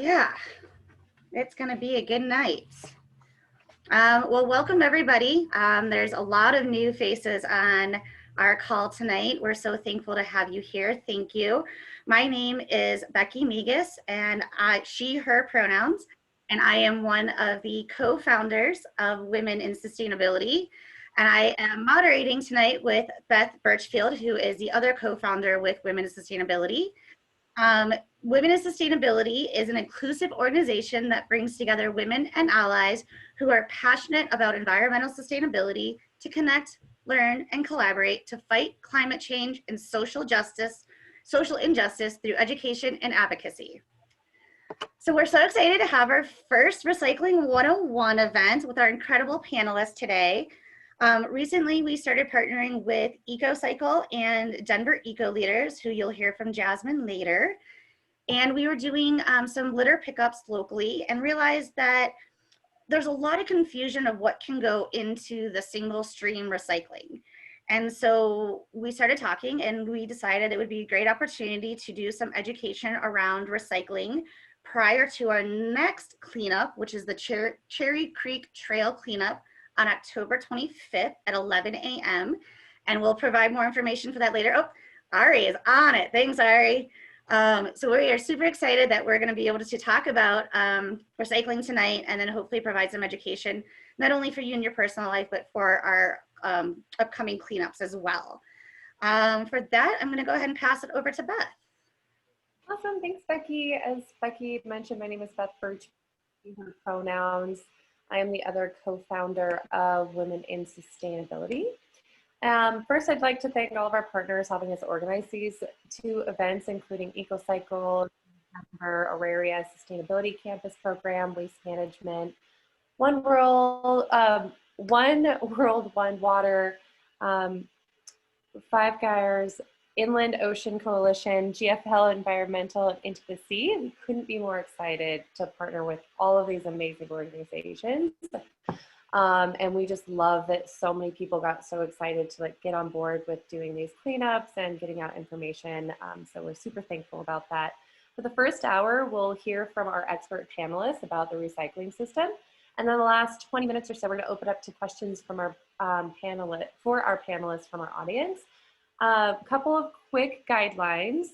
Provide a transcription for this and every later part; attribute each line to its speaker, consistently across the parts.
Speaker 1: Yeah, it's going to be a good night. Well, welcome everybody. There's a lot of new faces on our call tonight. We're so thankful to have you here. Thank you. My name is Becky Megas, and she, her pronouns, and I am one of the co-founders of Women in Sustainability. And I am moderating tonight with Beth Birchfield, who is the other co-founder with Women in Sustainability. Women in Sustainability is an inclusive organization that brings together women and allies who are passionate about environmental sustainability to connect, learn, and collaborate to fight climate change and social injustice through education and advocacy. So we're so excited to have our first Recycling 101 event with our incredible panelists today. Recently, we started partnering with EcoCycle and Denver Eco Leaders, who you'll hear from Jasmine later. And we were doing some litter pickups locally and realized that there's a lot of confusion of what can go into the single stream recycling. And so we started talking and we decided it would be a great opportunity to do some education around recycling prior to our next cleanup, which is the Cherry Creek Trail cleanup on October 25th at 11 a.m. And we'll provide more information for that later. Oh, Ari is on it. Thanks, Ari. So we are super excited that we're going to be able to talk about recycling tonight and then hopefully provide some education, not only for you in your personal life, but for our upcoming cleanups as well. For that, I'm going to go ahead and pass it over to Beth.
Speaker 2: Awesome. Thanks, Becky. As Becky mentioned, my name is Beth Birch, her pronouns. I am the other co-founder of Women in Sustainability. First, I'd like to thank all of our partners helping us organize these two events, including EcoCycle, our Auraria Sustainability Campus Program, Waste Management, One World, One Water, Five Gyres, Inland Ocean Coalition, GFL Environmental, and Into the Sea. We couldn't be more excited to partner with all of these amazing organizations. And we just love that so many people got so excited to get on board with doing these cleanups and getting out information. So we're super thankful about that. For the first hour, we'll hear from our expert panelists about the recycling system. And then the last 20 minutes or so, we're gonna open up to questions from our panelists from our audience. A couple of quick guidelines.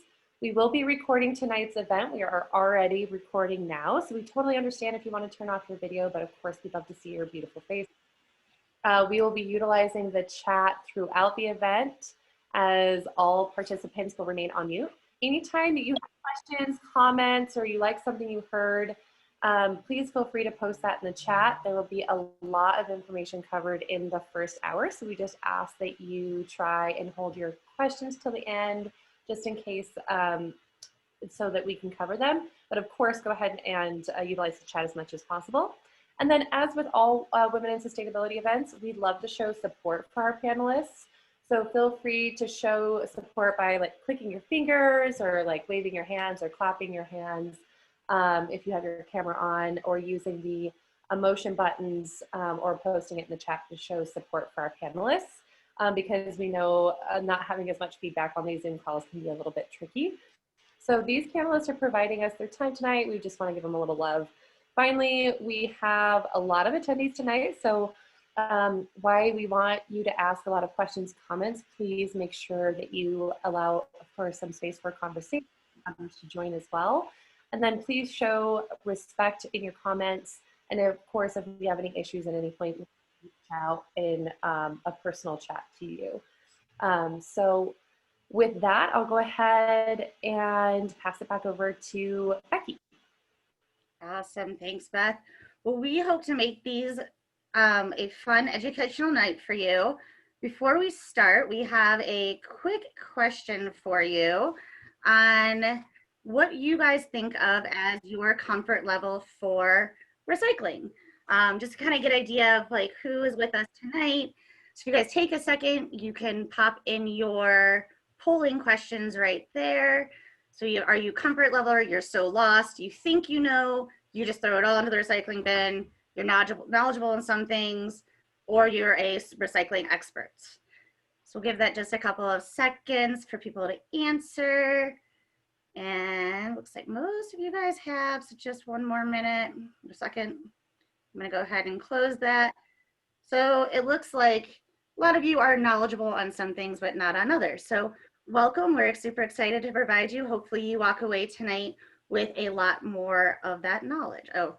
Speaker 2: We will be recording tonight's event. We are already recording now, so we totally understand if you want to turn off your video, but of course we'd love to see your beautiful face. We will be utilizing the chat throughout the event as all participants will remain on mute. Anytime that you have questions, comments, or you like something you heard, please feel free to post that in the chat. There will be a lot of information covered in the first hour, so we just ask that you try and hold your questions till the end, just in case, so that we can cover them. But of course, go ahead and utilize the chat as much as possible. And then as with all Women in Sustainability events, we'd love to show support for our panelists. So feel free to show support by clicking your fingers or waving your hands or clapping your hands if you have your camera on, or using the emotion buttons or posting it in the chat to show support for our panelists. Because we know not having as much feedback on these Zoom calls can be a little bit tricky. So these panelists are providing us their time tonight. We just want to give them a little love. Finally, we have a lot of attendees tonight. So why we want you to ask a lot of questions, comments, please make sure that you allow for some space for conversation, others to join as well. And then please show respect in your comments. And of course, if you have any issues at any point, reach out in a personal chat to you. So with that, I'll go ahead and pass it back over to Becky.
Speaker 1: Awesome, thanks, Beth. Well, we hope to make these a fun educational night for you. Before we start, we have a quick question for you on what you guys think of as your comfort level for recycling. Just to kind of get an idea of who is with us tonight. So if you guys take a second, you can pop in your polling questions right there. So are you comfort level, or you're so lost, you think you know, you just throw it all into the recycling bin, you're knowledgeable in some things, or you're a recycling expert. So we'll give that just a couple of seconds for people to answer. And looks like most of you guys have, so just one more minute, a second. I'm gonna go ahead and close that. So it looks like a lot of you are knowledgeable on some things, but not on others. So welcome, we're super excited to provide you. Hopefully you walk away tonight with a lot more of that knowledge. Oh,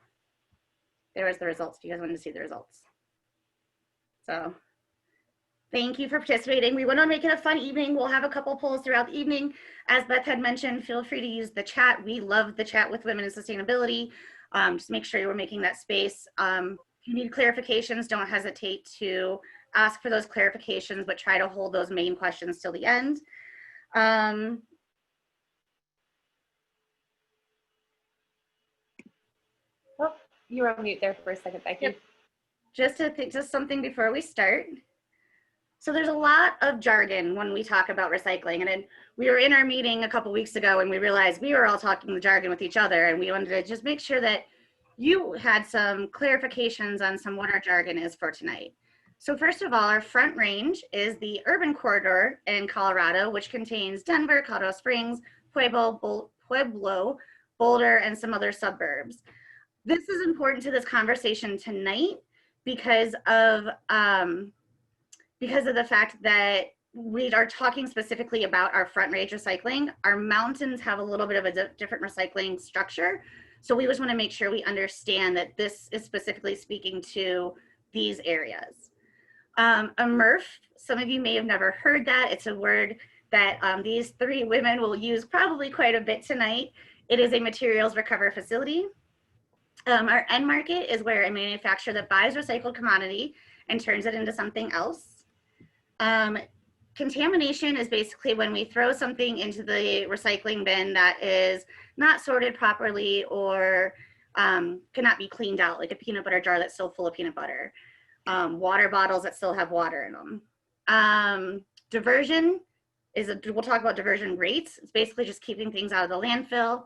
Speaker 1: there was the results, if you guys wanted to see the results. So thank you for participating. We want to make it a fun evening. We'll have a couple polls throughout the evening. As Beth had mentioned, feel free to use the chat. We love the chat with women in sustainability. Just make sure you're making that space. If you need clarifications, don't hesitate to ask for those clarifications, but try to hold those main questions till the end.
Speaker 2: Oh, you were on mute there for a second. Thank you.
Speaker 1: Just something before we start. So there's a lot of jargon when we talk about recycling. And then we were in our meeting a couple weeks ago and we realized we were all talking the jargon with each other, and we wanted to just make sure that you had some clarifications on what our jargon is for tonight. So first of all, our front range is the urban corridor in Colorado, which contains Denver, Colorado Springs, Pueblo, Boulder, and some other suburbs. This is important to this conversation tonight because of the fact that we are talking specifically about our front range recycling. Our mountains have a little bit of a different recycling structure. So we just want to make sure we understand that this is specifically speaking to these areas. A MRF, some of you may have never heard that. It's a word that these three women will use probably quite a bit tonight. It is a materials recovery facility. Our end market is where a manufacturer that buys recycled commodity and turns it into something else. Contamination is basically when we throw something into the recycling bin that is not sorted properly or cannot be cleaned out, like a peanut butter jar that's still full of peanut butter, water bottles that still have water in them. Diversion is, we'll talk about diversion rates. It's basically just keeping things out of the landfill.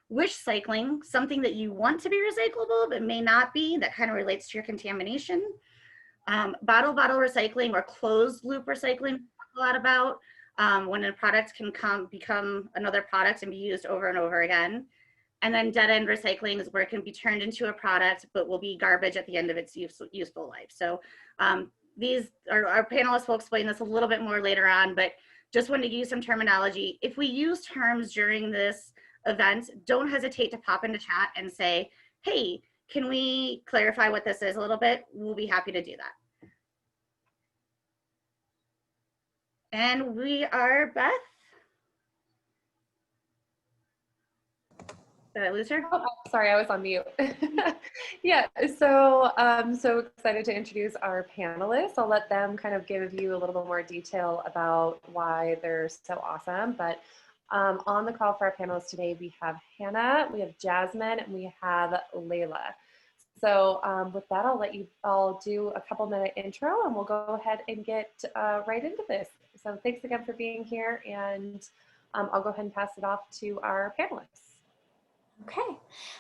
Speaker 1: Wish cycling, something that you want to be recyclable but may not be, that kind of relates to your contamination. Bottle recycling or closed loop recycling, a lot about when a product can become another product and be used over and over again. And then dead end recycling is where it can be turned into a product but will be garbage at the end of its useful life. So these are, our panelists will explain this a little bit more later on, but just wanted to use some terminology. If we use terms during this event, don't hesitate to pop into chat and say, hey, can we clarify what this is a little bit? We'll be happy to do that. And we are Beth. Did I lose her?
Speaker 2: Oh, sorry, I was on mute. Yeah, so so excited to introduce our panelists. I'll let them kind of give you a little bit more detail about why they're so awesome. But on the call for our panelists today, we have Hannah, we have Jasmine, and we have Layla. So with that, I'll let you all do a couple-minute intro and we'll go ahead and get right into this. So thanks again for being here, and I'll go ahead and pass it off to our panelists.
Speaker 3: Okay.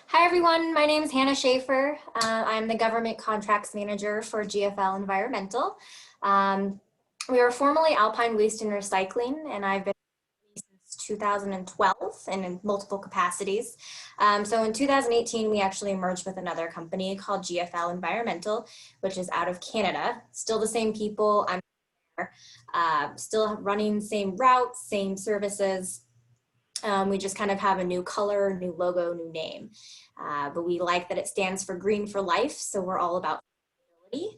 Speaker 3: Hi, everyone. My name is Hannah Schaefer. I'm the Government Contracts Manager for GFL Environmental. We are formerly Alpine Waste and Recycling, and I've been since 2012 and in multiple capacities. So in 2018, we actually merged with another company called GFL Environmental, which is out of Canada. Still the same people. I'm still running same routes, same services. We just kind of have a new color, new logo, new name. But we like that it stands for Green for Life. So we're all about sustainability,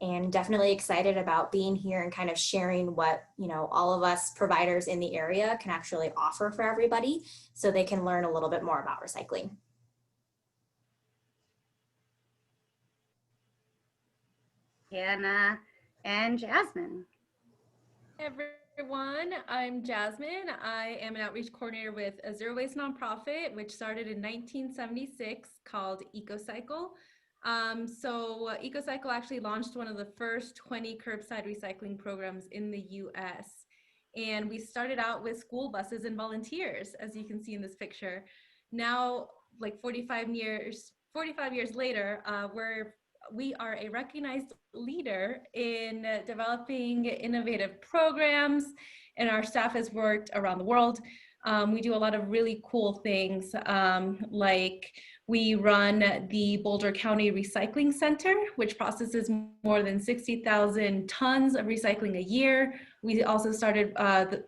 Speaker 3: and definitely excited about being here and kind of sharing what, you know, all of us providers in the area can actually offer for everybody so they can learn a little bit more about recycling.
Speaker 1: Hannah and Jasmine.
Speaker 4: Hey everyone, I'm Jasmine. I am an outreach coordinator with a zero waste nonprofit, which started in 1976 called EcoCycle. So EcoCycle actually launched one of the first 20 curbside recycling programs in the US. And we started out with school buses and volunteers, as you can see in this picture. Now, like 45 years later, we are a recognized leader in developing innovative programs, and our staff has worked around the world. We do a lot of really cool things, like we run the Boulder County Recycling Center, which processes more than 60,000 tons of recycling a year. We also started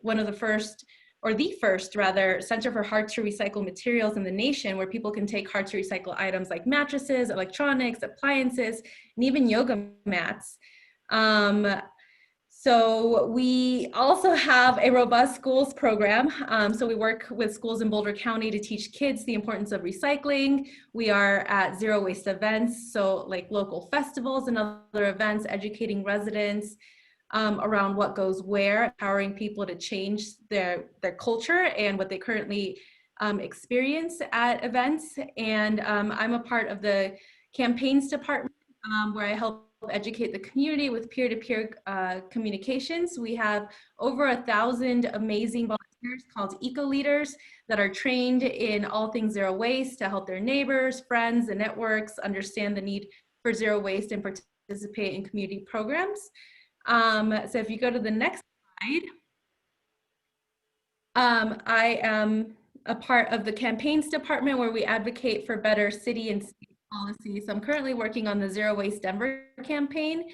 Speaker 4: one of the first, or the first rather, Center for Hard to Recycle Materials in the nation, where people can take hard to recycle items like mattresses, electronics, appliances, and even yoga mats. So we also have a robust schools program. So we work with schools in Boulder County to teach kids the importance of recycling. We are at zero waste events, so like local festivals and other events, educating residents around what goes where, empowering people to change their culture and what they currently experience at events. And I'm a part of the campaigns department, where I help educate the community with peer-to-peer communications. We have over 1,000 amazing volunteers called eco leaders that are trained in all things zero waste to help their neighbors, friends, and networks understand the need for zero waste and participate in community programs. So if you go to the next slide, I am a part of the campaigns department, where we advocate for better city and state policies. So I'm currently working on the Zero Waste Denver campaign,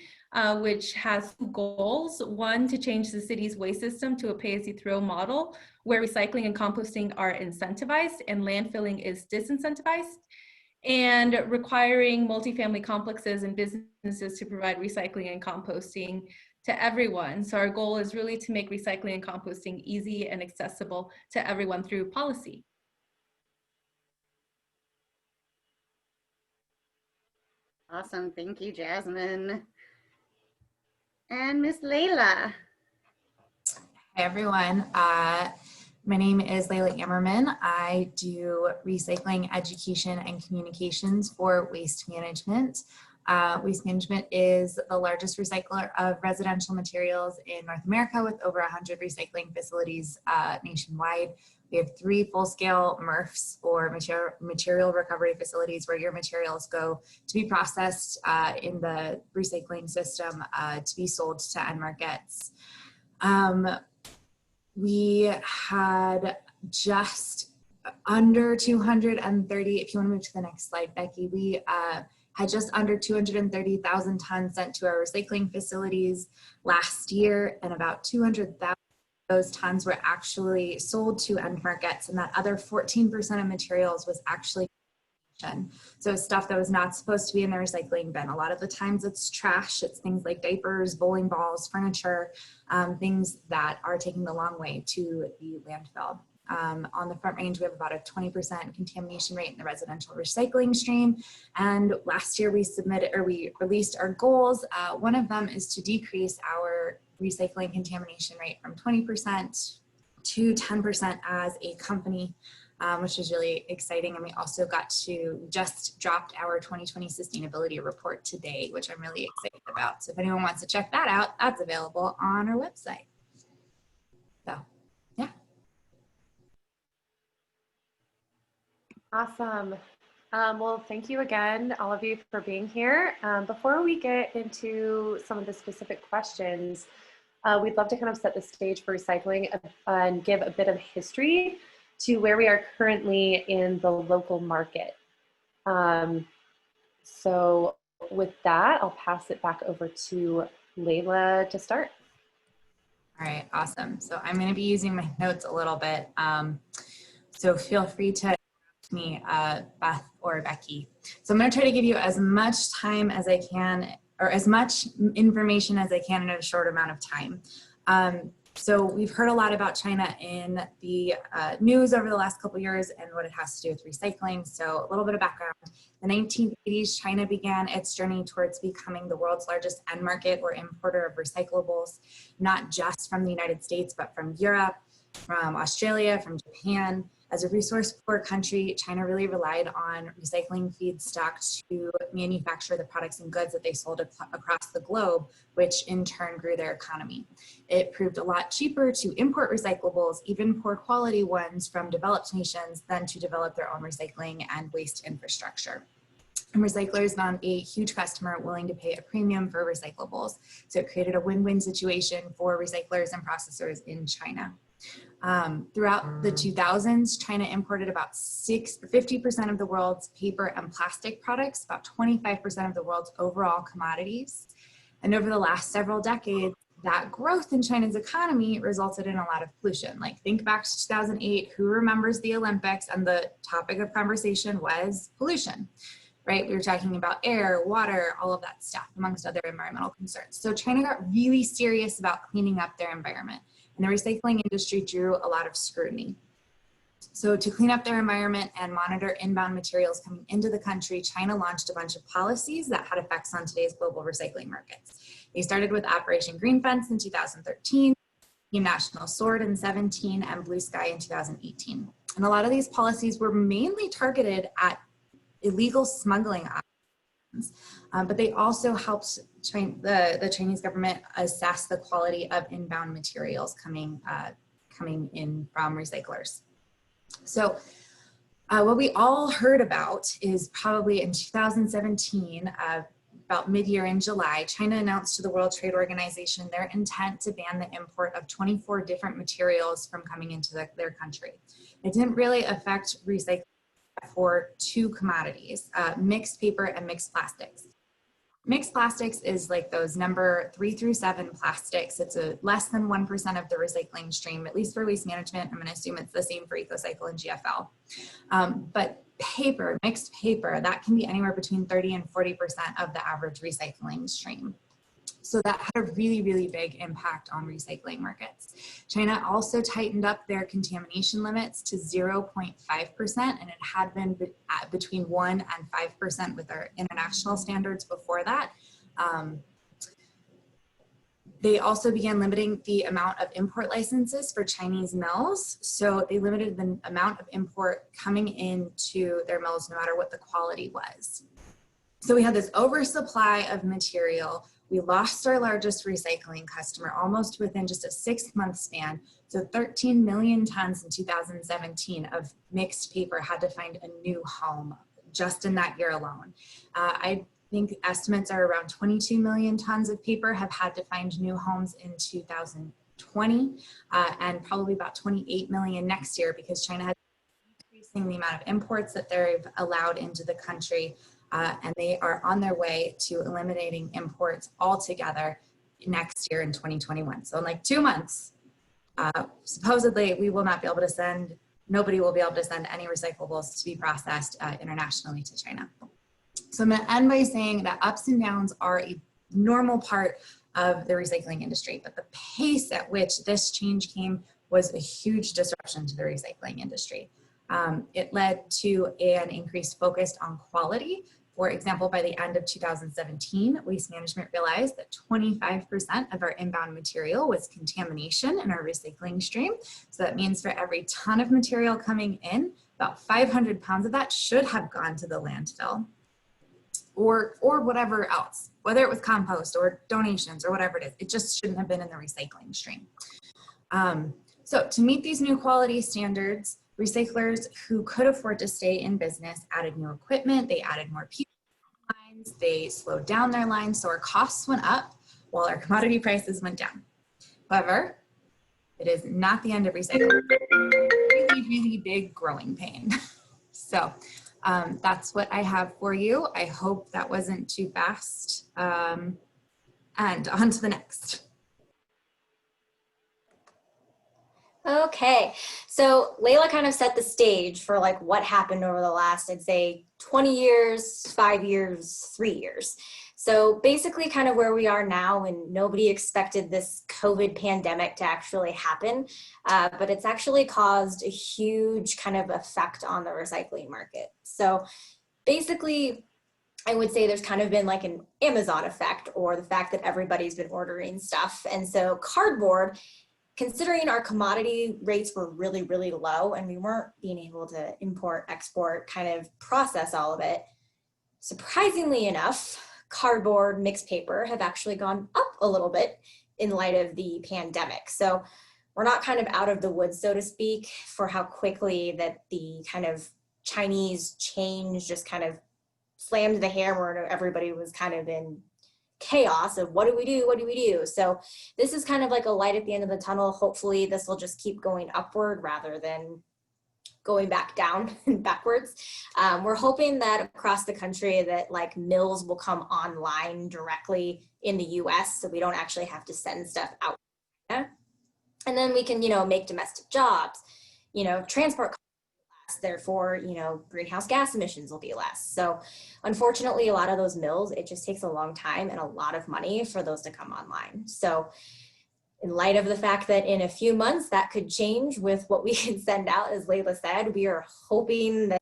Speaker 4: which has two goals. One, to change the city's waste system to a pay-as-you-throw model, where recycling and composting are incentivized and landfilling is disincentivized, and requiring multifamily complexes and businesses to provide recycling and composting to everyone. So our goal is really to make recycling and composting easy and accessible to everyone through policy.
Speaker 1: Awesome, thank you, Jasmine. And Miss Layla.
Speaker 5: Hi everyone, my name is Layla Ammerman. I do recycling, education, and communications for Waste Management. Waste Management is the largest recycler of residential materials in North America, with over 100 recycling facilities nationwide. We have 3 full-scale MRFs, or material recovery facilities, where your materials go to be processed in the recycling system to be sold to end markets. We had just under 230, if you want to move to the next slide, Becky, we had just under 230,000 tons sent to our recycling facilities last year, and about 200,000 those tons were actually sold to end markets, and that other 14% of materials was actually so stuff that was not supposed to be in the recycling bin. A lot of the times it's trash. It's things like diapers, bowling balls, furniture, things that are taking the long way to the landfill. On the Front Range, we have about a 20% contamination rate in the residential recycling stream. And last year we released our goals. One of them is to decrease our recycling contamination rate from 20% to 10% as a company, which is really exciting. And we also just dropped our 2020 sustainability report today, which I'm really excited about. So if anyone wants to check that out, that's available on our website. So, yeah.
Speaker 2: Awesome. Well, thank you again, all of you, for being here. Before we get into some of the specific questions, we'd love to kind of set the stage for recycling and give a bit of history to where we are currently in the local market. So with that, I'll pass it back over to Layla to start.
Speaker 5: All right, awesome. So I'm going to be using my notes a little bit. So feel free to ask me, Beth or Becky. So I'm going to try to give you as much time as I can, or as much information as I can in a short amount of time. So we've heard a lot about China in the news over the last couple of years and what it has to do with recycling. So a little bit of background. In the 1980s, China began its journey towards becoming the world's largest end market or importer of recyclables, not just from the United States, but from Europe, from Australia, from Japan. As a resource-poor country, China really relied on recycling feedstock to manufacture the products and goods that they sold across the globe, which in turn grew their economy. It proved a lot cheaper to import recyclables, even poor quality ones, from developed nations than to develop their own recycling and waste infrastructure. And recyclers found a huge customer willing to pay a premium for recyclables. So it created a win-win situation for recyclers and processors in China. Throughout the 2000s, China imported about 50% of the world's paper and plastic products, about 25% of the world's overall commodities. And over the last several decades, that growth in China's economy resulted in a lot of pollution. Like, think back to 2008, who remembers the Olympics? And the topic of conversation was pollution, right? We were talking about air, water, all of that stuff, amongst other environmental concerns. So China got really serious about cleaning up their environment, and the recycling industry drew a lot of scrutiny. So to clean up their environment and monitor inbound materials coming into the country, China launched a bunch of policies that had effects on today's global recycling markets. They started with Operation Green Fence in 2013, Team National Sword in 2017, and Blue Sky in 2018. And a lot of these policies were mainly targeted at illegal smuggling operations, but they also helped the Chinese government assess the quality of inbound materials coming in from recyclers. So what we all heard about is probably in 2017, about mid-year in July, China announced to the World Trade Organization their intent to ban the import of 24 different materials from coming into their country. It didn't really affect recycling for two commodities, mixed paper and mixed plastics. Mixed plastics is like those number 3 through 7 plastics. It's a less than 1% of the recycling stream, at least for waste management. I'm going to assume it's the same for EcoCycle and GFL. But paper, mixed paper, that can be anywhere between 30 and 40% of the average recycling stream. So that had a really, really big impact on recycling markets. China also tightened up their contamination limits to 0.5%, and it had been between 1 and 5% with our international standards before that. They also began limiting the amount of import licenses for Chinese mills. So they limited the amount of import coming into their mills no matter what the quality was. So we had this oversupply of material. We lost our largest recycling customer almost within just a 6-month span. So 13 million tons in 2017 of mixed paper had to find a new home just in that year alone. I think estimates are around 22 million tons of paper have had to find new homes in 2020, and probably about 28 million next year, because China has been increasing the amount of imports that they've allowed into the country. And they are on their way to eliminating imports altogether next year in 2021. So in like 2 months, supposedly we will not be able to send, nobody will be able to send any recyclables to be processed internationally to China. So I'm going to end by saying that ups and downs are a normal part of the recycling industry, but the pace at which this change came was a huge disruption to the recycling industry. It led to an increased focus on quality. For example, by the end of 2017, Waste Management realized that 25% of our inbound material was contamination in our recycling stream. So that means for every ton of material coming in, about 500 pounds of that should have gone to the landfill or whatever else, whether it was compost or donations or whatever it is. It just shouldn't have been in the recycling stream. So to meet these new quality standards, recyclers who could afford to stay in business added new equipment, they added more people lines, they slowed down their lines, so our costs went up while our commodity prices went down. However, it is not the end of recycling. Really, really big growing pain. So that's what I have for you. I hope that wasn't too fast. And on to the next.
Speaker 3: Okay, so Layla kind of set the stage for like what happened over the last, I'd say 20 years, 5 years, 3 years. So basically kind of where we are now, and nobody expected this COVID pandemic to actually happen, but it's actually caused a huge kind of effect on the recycling market. So basically, I would say there's kind of been like an Amazon effect, or the fact that everybody's been ordering stuff. And so cardboard, considering our commodity rates were really, really low and we weren't being able to import, export, kind of process all of it, surprisingly enough, cardboard, mixed paper have actually gone up a little bit in light of the pandemic. So we're not kind of out of the woods, so to speak, for how quickly that the kind of Chinese change just kind of slammed the hammer and everybody was kind of in chaos of what do we do? What do we do? So this is kind of like a light at the end of the tunnel. Hopefully this will just keep going upward rather than going back down and backwards. We're hoping that across the country that like mills will come online directly in the US, so we don't actually have to send stuff out. And then we can, you know, make domestic jobs, you know, transport costs less, therefore, you know, greenhouse gas emissions will be less. So unfortunately, a lot of those mills, it just takes a long time and a lot of money for those to come online. So in light of the fact that in a few months that could change with what we can send out, as Layla said, we are hoping that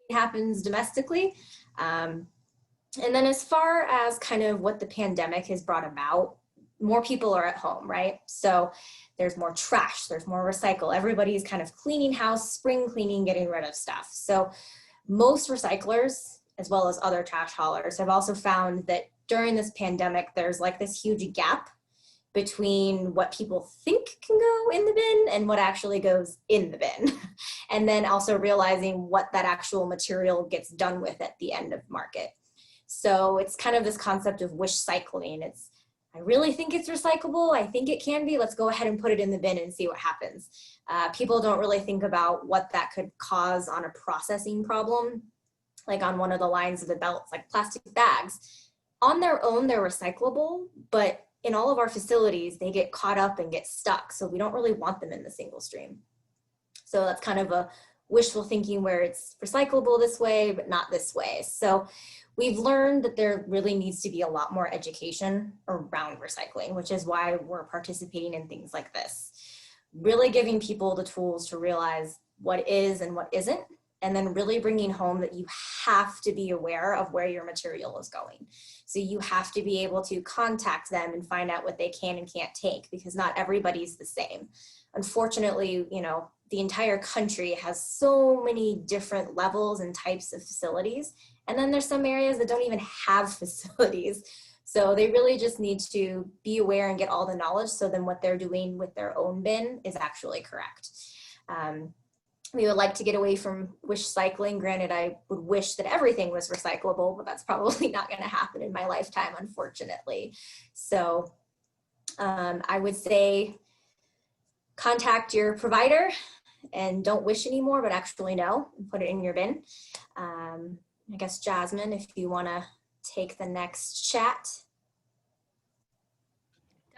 Speaker 3: it happens domestically. And then as far as kind of what the pandemic has brought about, more people are at home, right? So there's more trash, there's more recycle. Everybody's kind of cleaning house, spring cleaning, getting rid of stuff. So most recyclers, as well as other trash haulers, have also found that during this pandemic, there's like this huge gap between what people think can go in the bin and what actually goes in the bin. And then also realizing what that actual material gets done with at the end of market. So it's kind of this concept of wish cycling. It's, I really think it's recyclable. I think it can be. Let's go ahead and put it in the bin and see what happens. People don't really think about what that could cause on a processing problem. Like on one of the lines of the belts, like plastic bags. On their own, they're recyclable, but in all of our facilities, they get caught up and get stuck. So we don't really want them in the single stream. So that's kind of a wishful thinking where it's recyclable this way, but not this way. So we've learned that there really needs to be a lot more education around recycling, which is why we're participating in things like this. Really giving people the tools to realize what is and what isn't, and then really bringing home that you have to be aware of where your material is going. So you have to be able to contact them and find out what they can and can't take, because not everybody's the same. Unfortunately, you know, the entire country has so many different levels and types of facilities. And then there's some areas that don't even have facilities. So they really just need to be aware and get all the knowledge, so then what they're doing with their own bin is actually correct. We would like to get away from wish cycling. Granted, I would wish that everything was recyclable, but that's probably not going to happen in my lifetime, unfortunately. So I would say contact your provider and don't wish anymore, but actually know, and put it in your bin. I guess, Jasmine, if you want to take the next chat.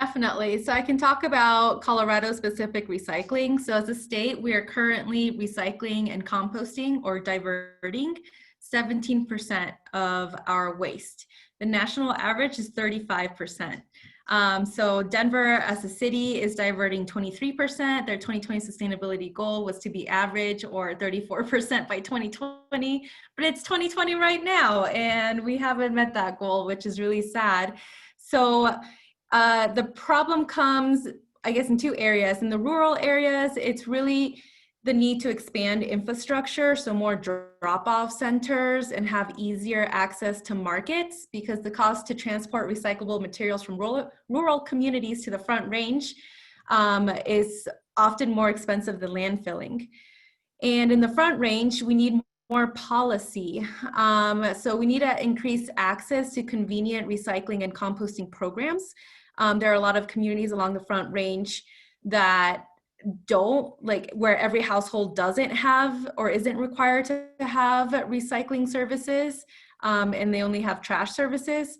Speaker 4: Definitely. So I can talk about Colorado specific recycling. So as a state, we are currently recycling and composting or diverting 17% of our waste. The national average is 35%. So Denver as a city is diverting 23%. Their 2020 sustainability goal was to be average or 34% by 2020, but it's 2020 right now, and we haven't met that goal, which is really sad. So the problem comes, I guess, in two areas. In the rural areas, it's really the need to expand infrastructure, so more drop-off centers and have easier access to markets, because the cost to transport recyclable materials from rural communities to the Front Range is often more expensive than landfilling. And in the Front Range, we need more policy. So we need to increase access to convenient recycling and composting programs. There are a lot of communities along the Front Range that don't, like, where every household doesn't have or isn't required to have recycling services, and they only have trash services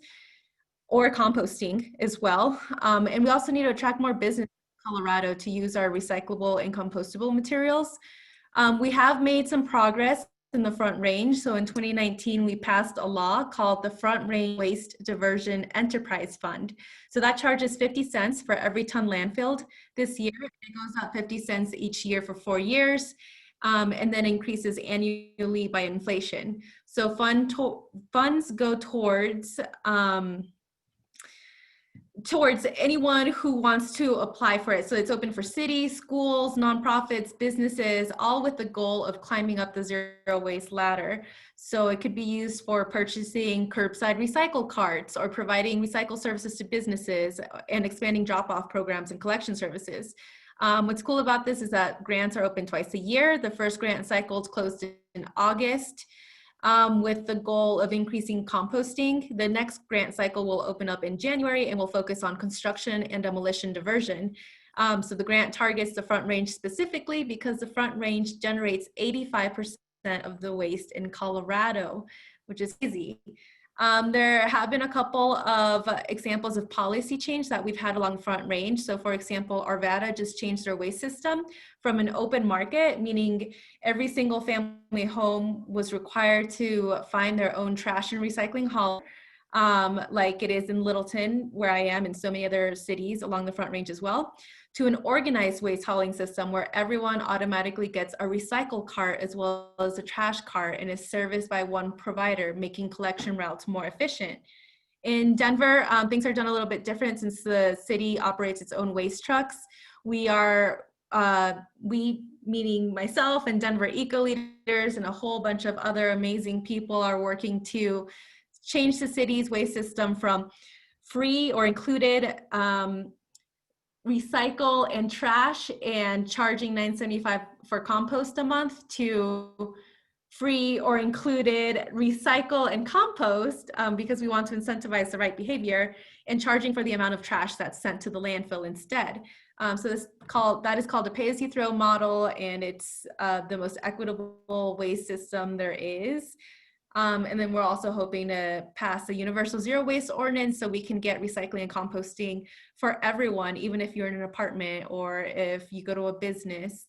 Speaker 4: or composting as well. And we also need to attract more business in Colorado to use our recyclable and compostable materials. We have made some progress in the Front Range. So in 2019, we passed a law called the Front Range Waste Diversion Enterprise Fund. So that charges 50 cents for every ton landfilled this year. It goes up 50 cents each year for 4 years, and then increases annually by inflation. So funds go towards anyone who wants to apply for it. So it's open for cities, schools, nonprofits, businesses, all with the goal of climbing up the zero waste ladder. So it could be used for purchasing curbside recycle carts or providing recycle services to businesses and expanding drop-off programs and collection services. What's cool about this is that grants are open twice a year. The first grant cycle is closed in August. with the goal of increasing composting. The next grant cycle will open up in January and will focus on construction and demolition diversion. So the grant targets the Front Range specifically because the Front Range generates 85% of the waste in Colorado, which is easy. There have been a couple of examples of policy change that we've had along Front Range. So for example, Arvada just changed their waste system from an open market, meaning every single family home was required to find their own trash and recycling hauler, like it is in Littleton, where I am, and so many other cities along the Front Range as well, to an organized waste hauling system where everyone automatically gets a recycle cart as well as a trash cart and is serviced by one provider, making collection routes more efficient. In Denver, things are done a little bit different since the city operates its own waste trucks. We, meaning myself and Denver Eco Leaders and a whole bunch of other amazing people, are working to change the city's waste system from free or included recycle and trash and charging $9.75 for compost a month to free or included recycle and compost, because we want to incentivize the right behavior, and charging for the amount of trash that's sent to the landfill instead. So that is called a pay-as-you-throw model, and it's the most equitable waste system there is. And then we're also hoping to pass a universal zero waste ordinance so we can get recycling and composting for everyone, even if you're in an apartment or if you go to a business.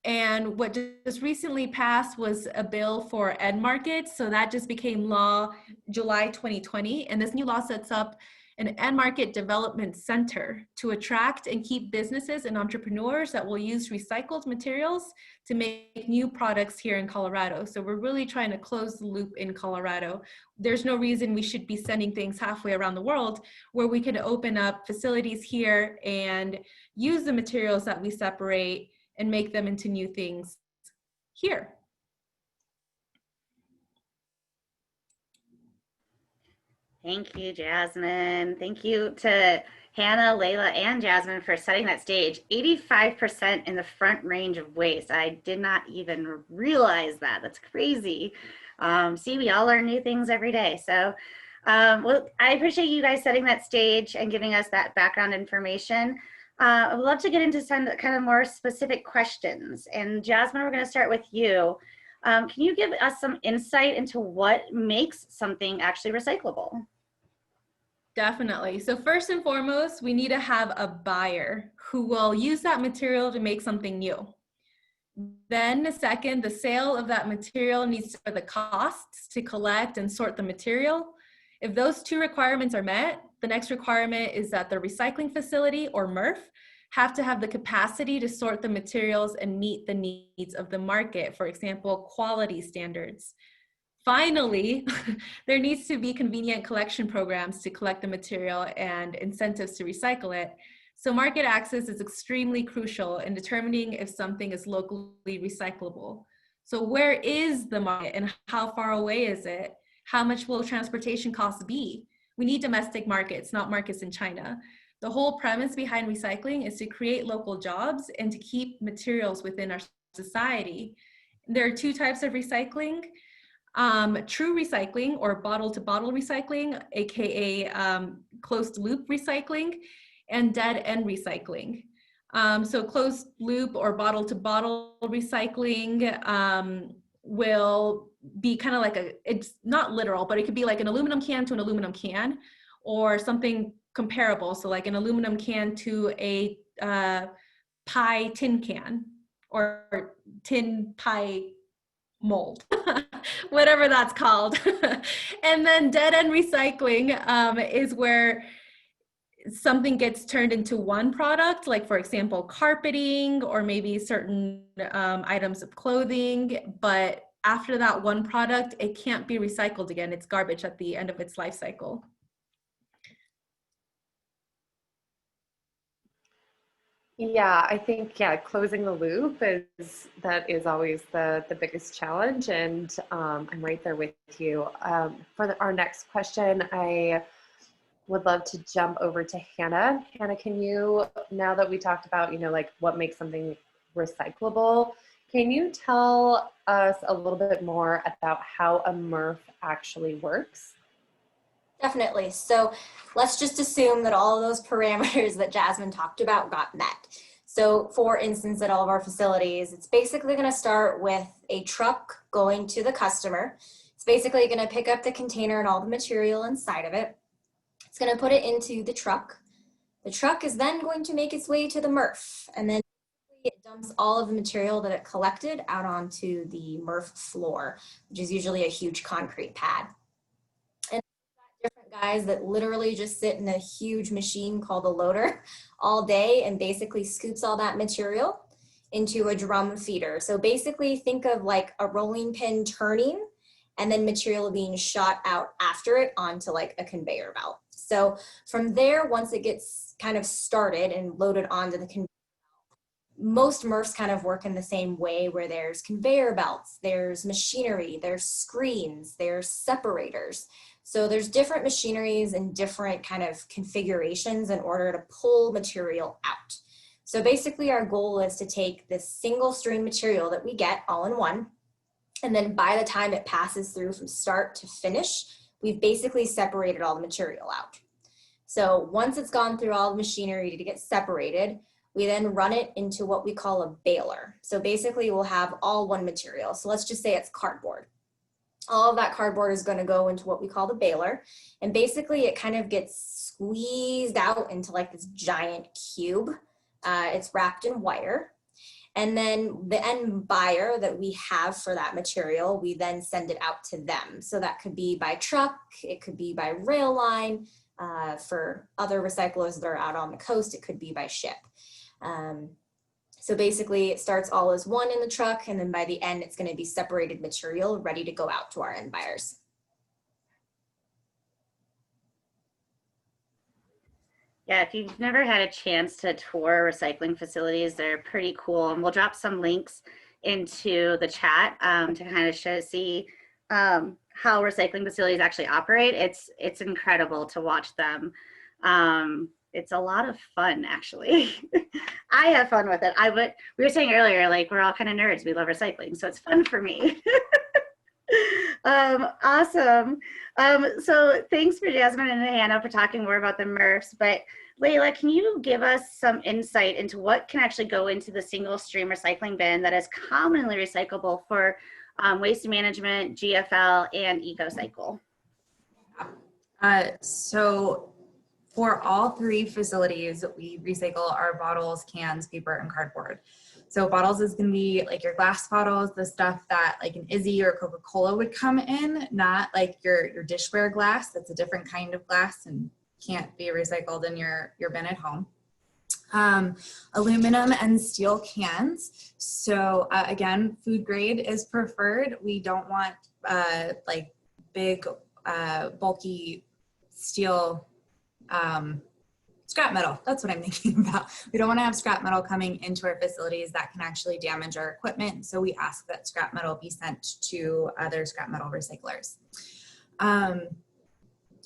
Speaker 4: And what just recently passed was a bill for ed markets. So that just became law July 2020. And this new law sets up an ed market development center to attract and keep businesses and entrepreneurs that will use recycled materials to make new products here in Colorado. So we're really trying to close the loop in Colorado. There's no reason we should be sending things halfway around the world, where we can open up facilities here and use the materials that we separate and make them into new things here.
Speaker 1: Thank you, Jasmine. Thank you to Hannah, Layla, and Jasmine for setting that stage. 85% in the Front Range of waste. I did not even realize that. That's crazy. See, we all learn new things every day. So, well, I appreciate you guys setting that stage and giving us that background information. I'd love to get into some kind of more specific questions. And Jasmine, we're going to start with you. Can you give us some insight into what makes something actually recyclable?
Speaker 4: Definitely. So first and foremost, we need to have a buyer who will use that material to make something new. Then second, the sale of that material needs to cover the costs to collect and sort the material. If those two requirements are met, the next requirement is that the recycling facility, or MRF, have to have the capacity to sort the materials and meet the needs of the market, for example, quality standards. Finally, there needs to be convenient collection programs to collect the material and incentives to recycle it. So market access is extremely crucial in determining if something is locally recyclable. So where is the market and how far away is it? How much will transportation costs be? We need domestic markets, not markets in China. The whole premise behind recycling is to create local jobs and to keep materials within our society. There are two types of recycling. True recycling, or bottle-to-bottle recycling, aka closed loop recycling, and dead end recycling. So closed loop or bottle-to-bottle recycling will be kind of like it's not literal, but it could be like an aluminum can to an aluminum can, or something comparable. So like an aluminum can to a pie tin can, or tin pie mold, whatever that's called. And then dead end recycling is where something gets turned into one product, like for example, carpeting, or maybe certain items of clothing, but after that one product, it can't be recycled again. It's garbage at the end of its life cycle.
Speaker 2: Yeah, I think, closing the loop is always the biggest challenge, and I'm right there with you. For our next question, I would love to jump over to Hannah. Hannah, can you, now that we talked about, like what makes something recyclable, Can you tell us a little bit more about how a MRF actually works?
Speaker 3: Definitely. So let's just assume that all of those parameters that Jasmine talked about got met. So for instance, at all of our facilities, it's basically going to start with a truck going to the customer. It's basically going to pick up the container and all the material inside of it. It's going to put it into the truck. The truck is then going to make its way to the MRF, and then it dumps all of the material that it collected out onto the MRF floor, which is usually a huge concrete pad. And different guys that literally just sit in a huge machine called a loader all day and basically scoops all that material into a drum feeder. So basically think of like a rolling pin turning and then material being shot out after it onto like a conveyor belt. So from there, once it gets kind of started and loaded onto the conveyor, most MRFs kind of work in the same way, where there's conveyor belts, there's machinery, there's screens, there's separators. So there's different machineries and different kind of configurations in order to pull material out. So basically our goal is to take this single stream material that we get all in one, and then by the time it passes through from start to finish, we've basically separated all the material out. So once it's gone through all the machinery to get separated, we then run it into what we call a baler. So basically we'll have all one material. So let's just say it's cardboard. All of that cardboard is going to go into what we call the baler. And basically it kind of gets squeezed out into like this giant cube. It's wrapped in wire. And then the end buyer that we have for that material, we then send it out to them. So that could be by truck, it could be by rail line. For other recyclers that are out on the coast, it could be by ship. So basically it starts all as one in the truck, and then by the end it's going to be separated material ready to go out to our end buyers.
Speaker 1: Yeah, if you've never had a chance to tour recycling facilities, they're pretty cool. And we'll drop some links into the chat to kind of see how recycling facilities actually operate. It's incredible to watch them. It's a lot of fun, actually. I have fun with it. We were saying earlier, like, we're all kind of nerds. We love recycling, so it's fun for me. Awesome. So thanks for Jasmine and Hannah for talking more about the MRFs. But Layla, can you give us some insight into what can actually go into the single stream recycling bin that is commonly recyclable for waste management, GFL, and EcoCycle?
Speaker 5: So for all three facilities, we recycle our bottles, cans, paper, and cardboard. So bottles is going to be like your glass bottles, the stuff that like an Izzy or Coca-Cola would come in, not like your dishware glass. That's a different kind of glass and can't be recycled in your bin at home. Aluminum and steel cans. So again, food grade is preferred. We don't want like big, bulky steel scrap metal. That's what I'm thinking about. We don't want to have scrap metal coming into our facilities that can actually damage our equipment. So we ask that scrap metal be sent to other scrap metal recyclers.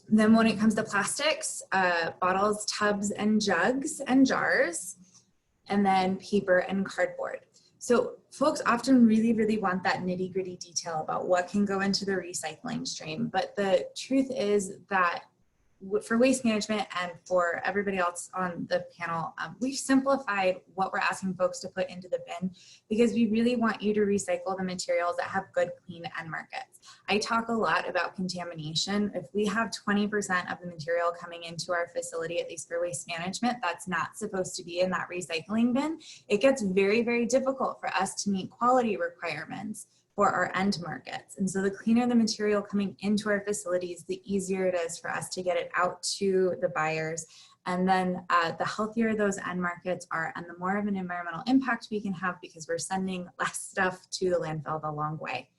Speaker 5: Then when it comes to plastics, bottles, tubs, and jugs and jars, and then paper and cardboard. So folks often really, really want that nitty-gritty detail about what can go into the recycling stream. But the truth is that for waste management and for everybody else on the panel, we've simplified what we're asking folks to put into the bin because we really want you to recycle the materials that have good, clean end markets. I talk a lot about contamination. If we have 20% of the material coming into our facility, at least for waste management, that's not supposed to be in that recycling bin, it gets very, very difficult for us to meet quality requirements for our end markets. And so the cleaner the material coming into our facilities, the easier it is for us to get it out to the buyers. And then the healthier those end markets are and the more of an environmental impact we can have because we're sending less stuff to the landfill the long way.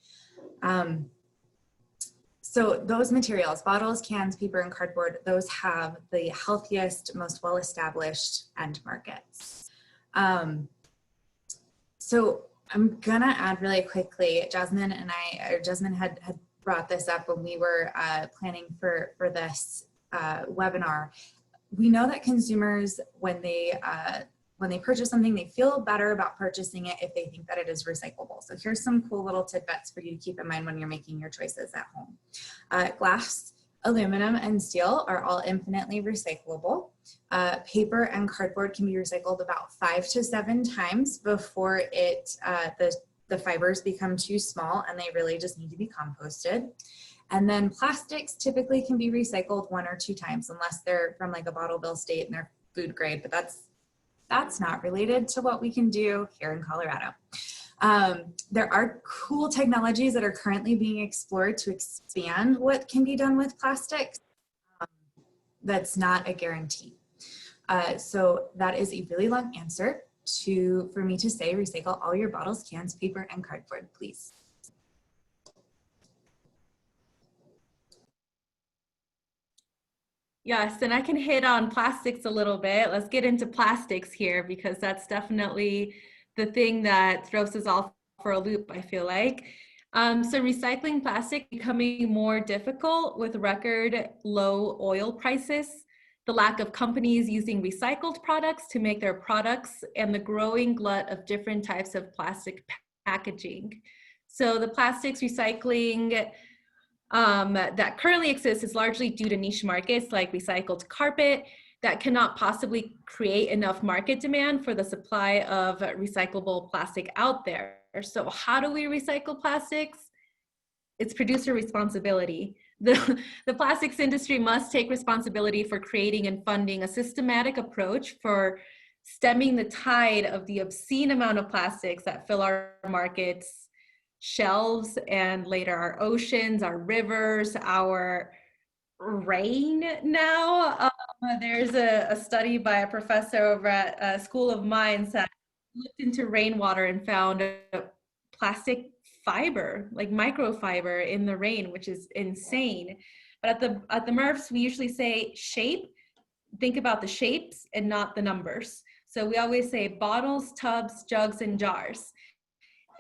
Speaker 5: So those materials, bottles, cans, paper, and cardboard, those have the healthiest, most well-established end markets. So I'm gonna add really quickly, Jasmine had brought this up when we were planning for this webinar. We know that consumers, when they when they purchase something, they feel better about purchasing it if they think that it is recyclable. So here's some cool little tidbits for you to keep in mind when you're making your choices at home. Glass, aluminum, and steel are all infinitely recyclable. Paper and cardboard can be recycled about 5 to 7 times before the fibers become too small and they really just need to be composted. And then plastics typically can be recycled 1 or 2 times unless they're from like a bottle bill state and they're food grade, but that's not related to what we can do here in Colorado. There are cool technologies that are currently being explored to expand what can be done with plastics. That's not a guarantee. So that is a really long answer for me to say recycle all your bottles, cans, paper, and cardboard, please.
Speaker 4: Yes, and I can hit on plastics a little bit. Let's get into plastics here because that's definitely the thing that throws us all for a loop, I feel like. So recycling plastic becoming more difficult with record low oil prices, the lack of companies using recycled products to make their products, and the growing glut of different types of plastic packaging. So the plastics recycling that currently exists is largely due to niche markets like recycled carpet that cannot possibly create enough market demand for the supply of recyclable plastic out there. So how do we recycle plastics? It's producer responsibility. The plastics industry must take responsibility for creating and funding a systematic approach for stemming the tide of the obscene amount of plastics that fill our markets, shelves, and later our oceans, our rivers, our rain now. There's a study by a professor over at School of Mines that looked into rainwater and found a plastic fiber, like microfiber in the rain, which is insane. But at the MRFs, we usually say shape. Think about the shapes and not the numbers. So we always say bottles, tubs, jugs, and jars.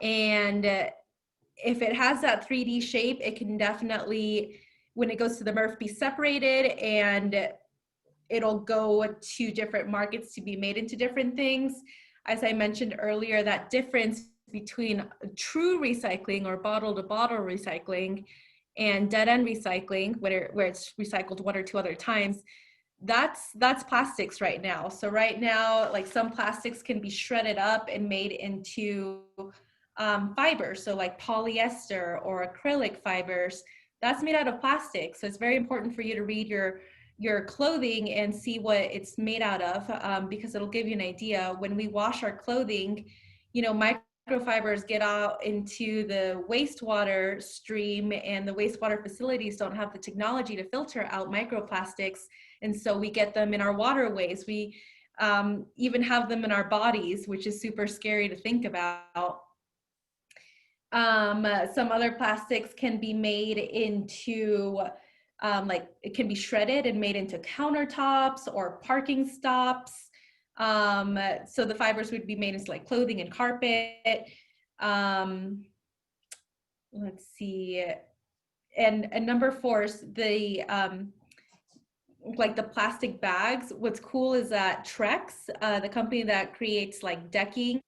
Speaker 4: And if it has that 3D shape, it can definitely, when it goes to the MRF, be separated and it'll go to different markets to be made into different things. As I mentioned earlier, that difference between true recycling or bottle-to-bottle recycling and dead-end recycling, where it's recycled 1 or 2 other times, that's plastics right now. So right now, like some plastics can be shredded up and made into fibers, so like polyester or acrylic fibers, that's made out of plastic. So it's very important for you to read your clothing and see what it's made out of, because it'll give you an idea. When we wash our clothing, you know, microfibers get out into the wastewater stream, and the wastewater facilities don't have the technology to filter out microplastics, and so we get them in our waterways. We even have them in our bodies, which is super scary to think about. Some other plastics can be made into, like it can be shredded and made into countertops or parking stops. So the fibers would be made into like clothing and carpet. Let's see. And number 4 is the, like the plastic bags. What's cool is that Trex, the company that creates like decking,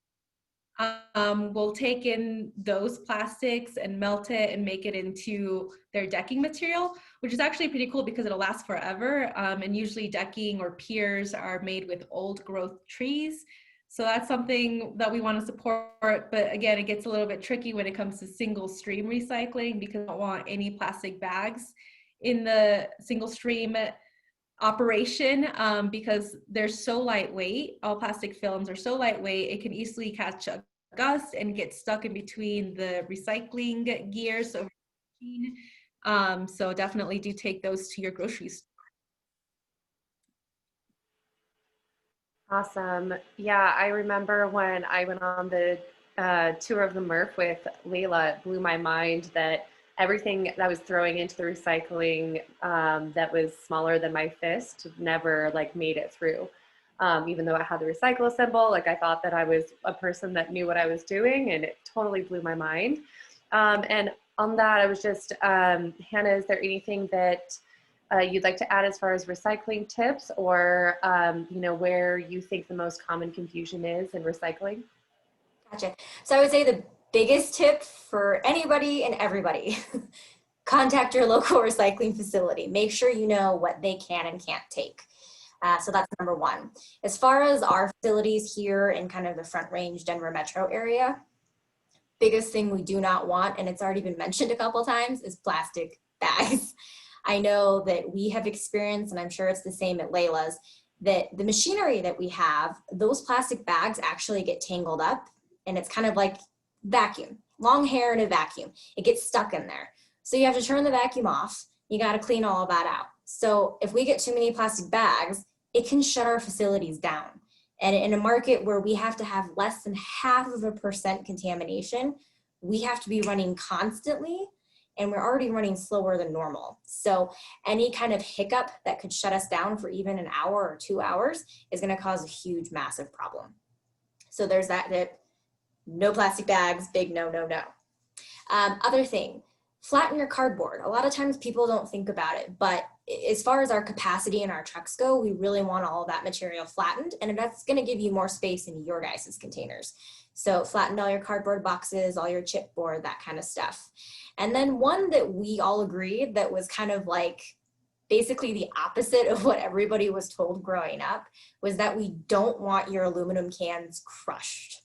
Speaker 4: will take in those plastics and melt it and make it into their decking material, which is actually pretty cool because it'll last forever. And usually decking or piers are made with old growth trees. So that's something that we want to support. But again, it gets a little bit tricky when it comes to single stream recycling because we don't want any plastic bags in the single stream operation, because they're so lightweight. All plastic films are so lightweight, it can easily catch a gust and get stuck in between the recycling gears over the machine. So definitely do take those to your grocery store.
Speaker 2: Awesome. Yeah, I remember when I went on the tour of the MRF with Layla, it blew my mind that everything that I was throwing into the recycling that was smaller than my fist never like made it through. Even though I had the recycle symbol, like I thought that I was a person that knew what I was doing, and it totally blew my mind. And on that, I was just, Hannah, is there anything that you'd like to add as far as recycling tips, or you know, where you think the most common confusion is in recycling?
Speaker 3: Gotcha. So I would say the biggest tip for anybody and everybody, contact your local recycling facility. Make sure you know what they can and can't take. So that's number one. As far as our facilities here in kind of the Front Range Denver metro area, biggest thing we do not want, and it's already been mentioned a couple times, is plastic bags. I know that we have experienced, and I'm sure it's the same at Layla's, that the machinery that we have, those plastic bags actually get tangled up, and it's kind of like vacuum, long hair in a vacuum. It gets stuck in there. So you have to turn the vacuum off. You got to clean all of that out. So if we get too many plastic bags, it can shut our facilities down. And in a market where we have to have less than 0.5% contamination, we have to be running constantly, and we're already running slower than normal. So any kind of hiccup that could shut us down for even an hour or 2 hours is going to cause a huge, massive problem. So there's that no plastic bags, big no, no, no. Other thing, flatten your cardboard. A lot of times people don't think about it, but as far as our capacity in our trucks go, we really want all of that material flattened, and that's going to give you more space in your guys' containers. So flatten all your cardboard boxes, all your chipboard, that kind of stuff. And then one that we all agreed that was kind of like basically the opposite of what everybody was told growing up was that we don't want your aluminum cans crushed.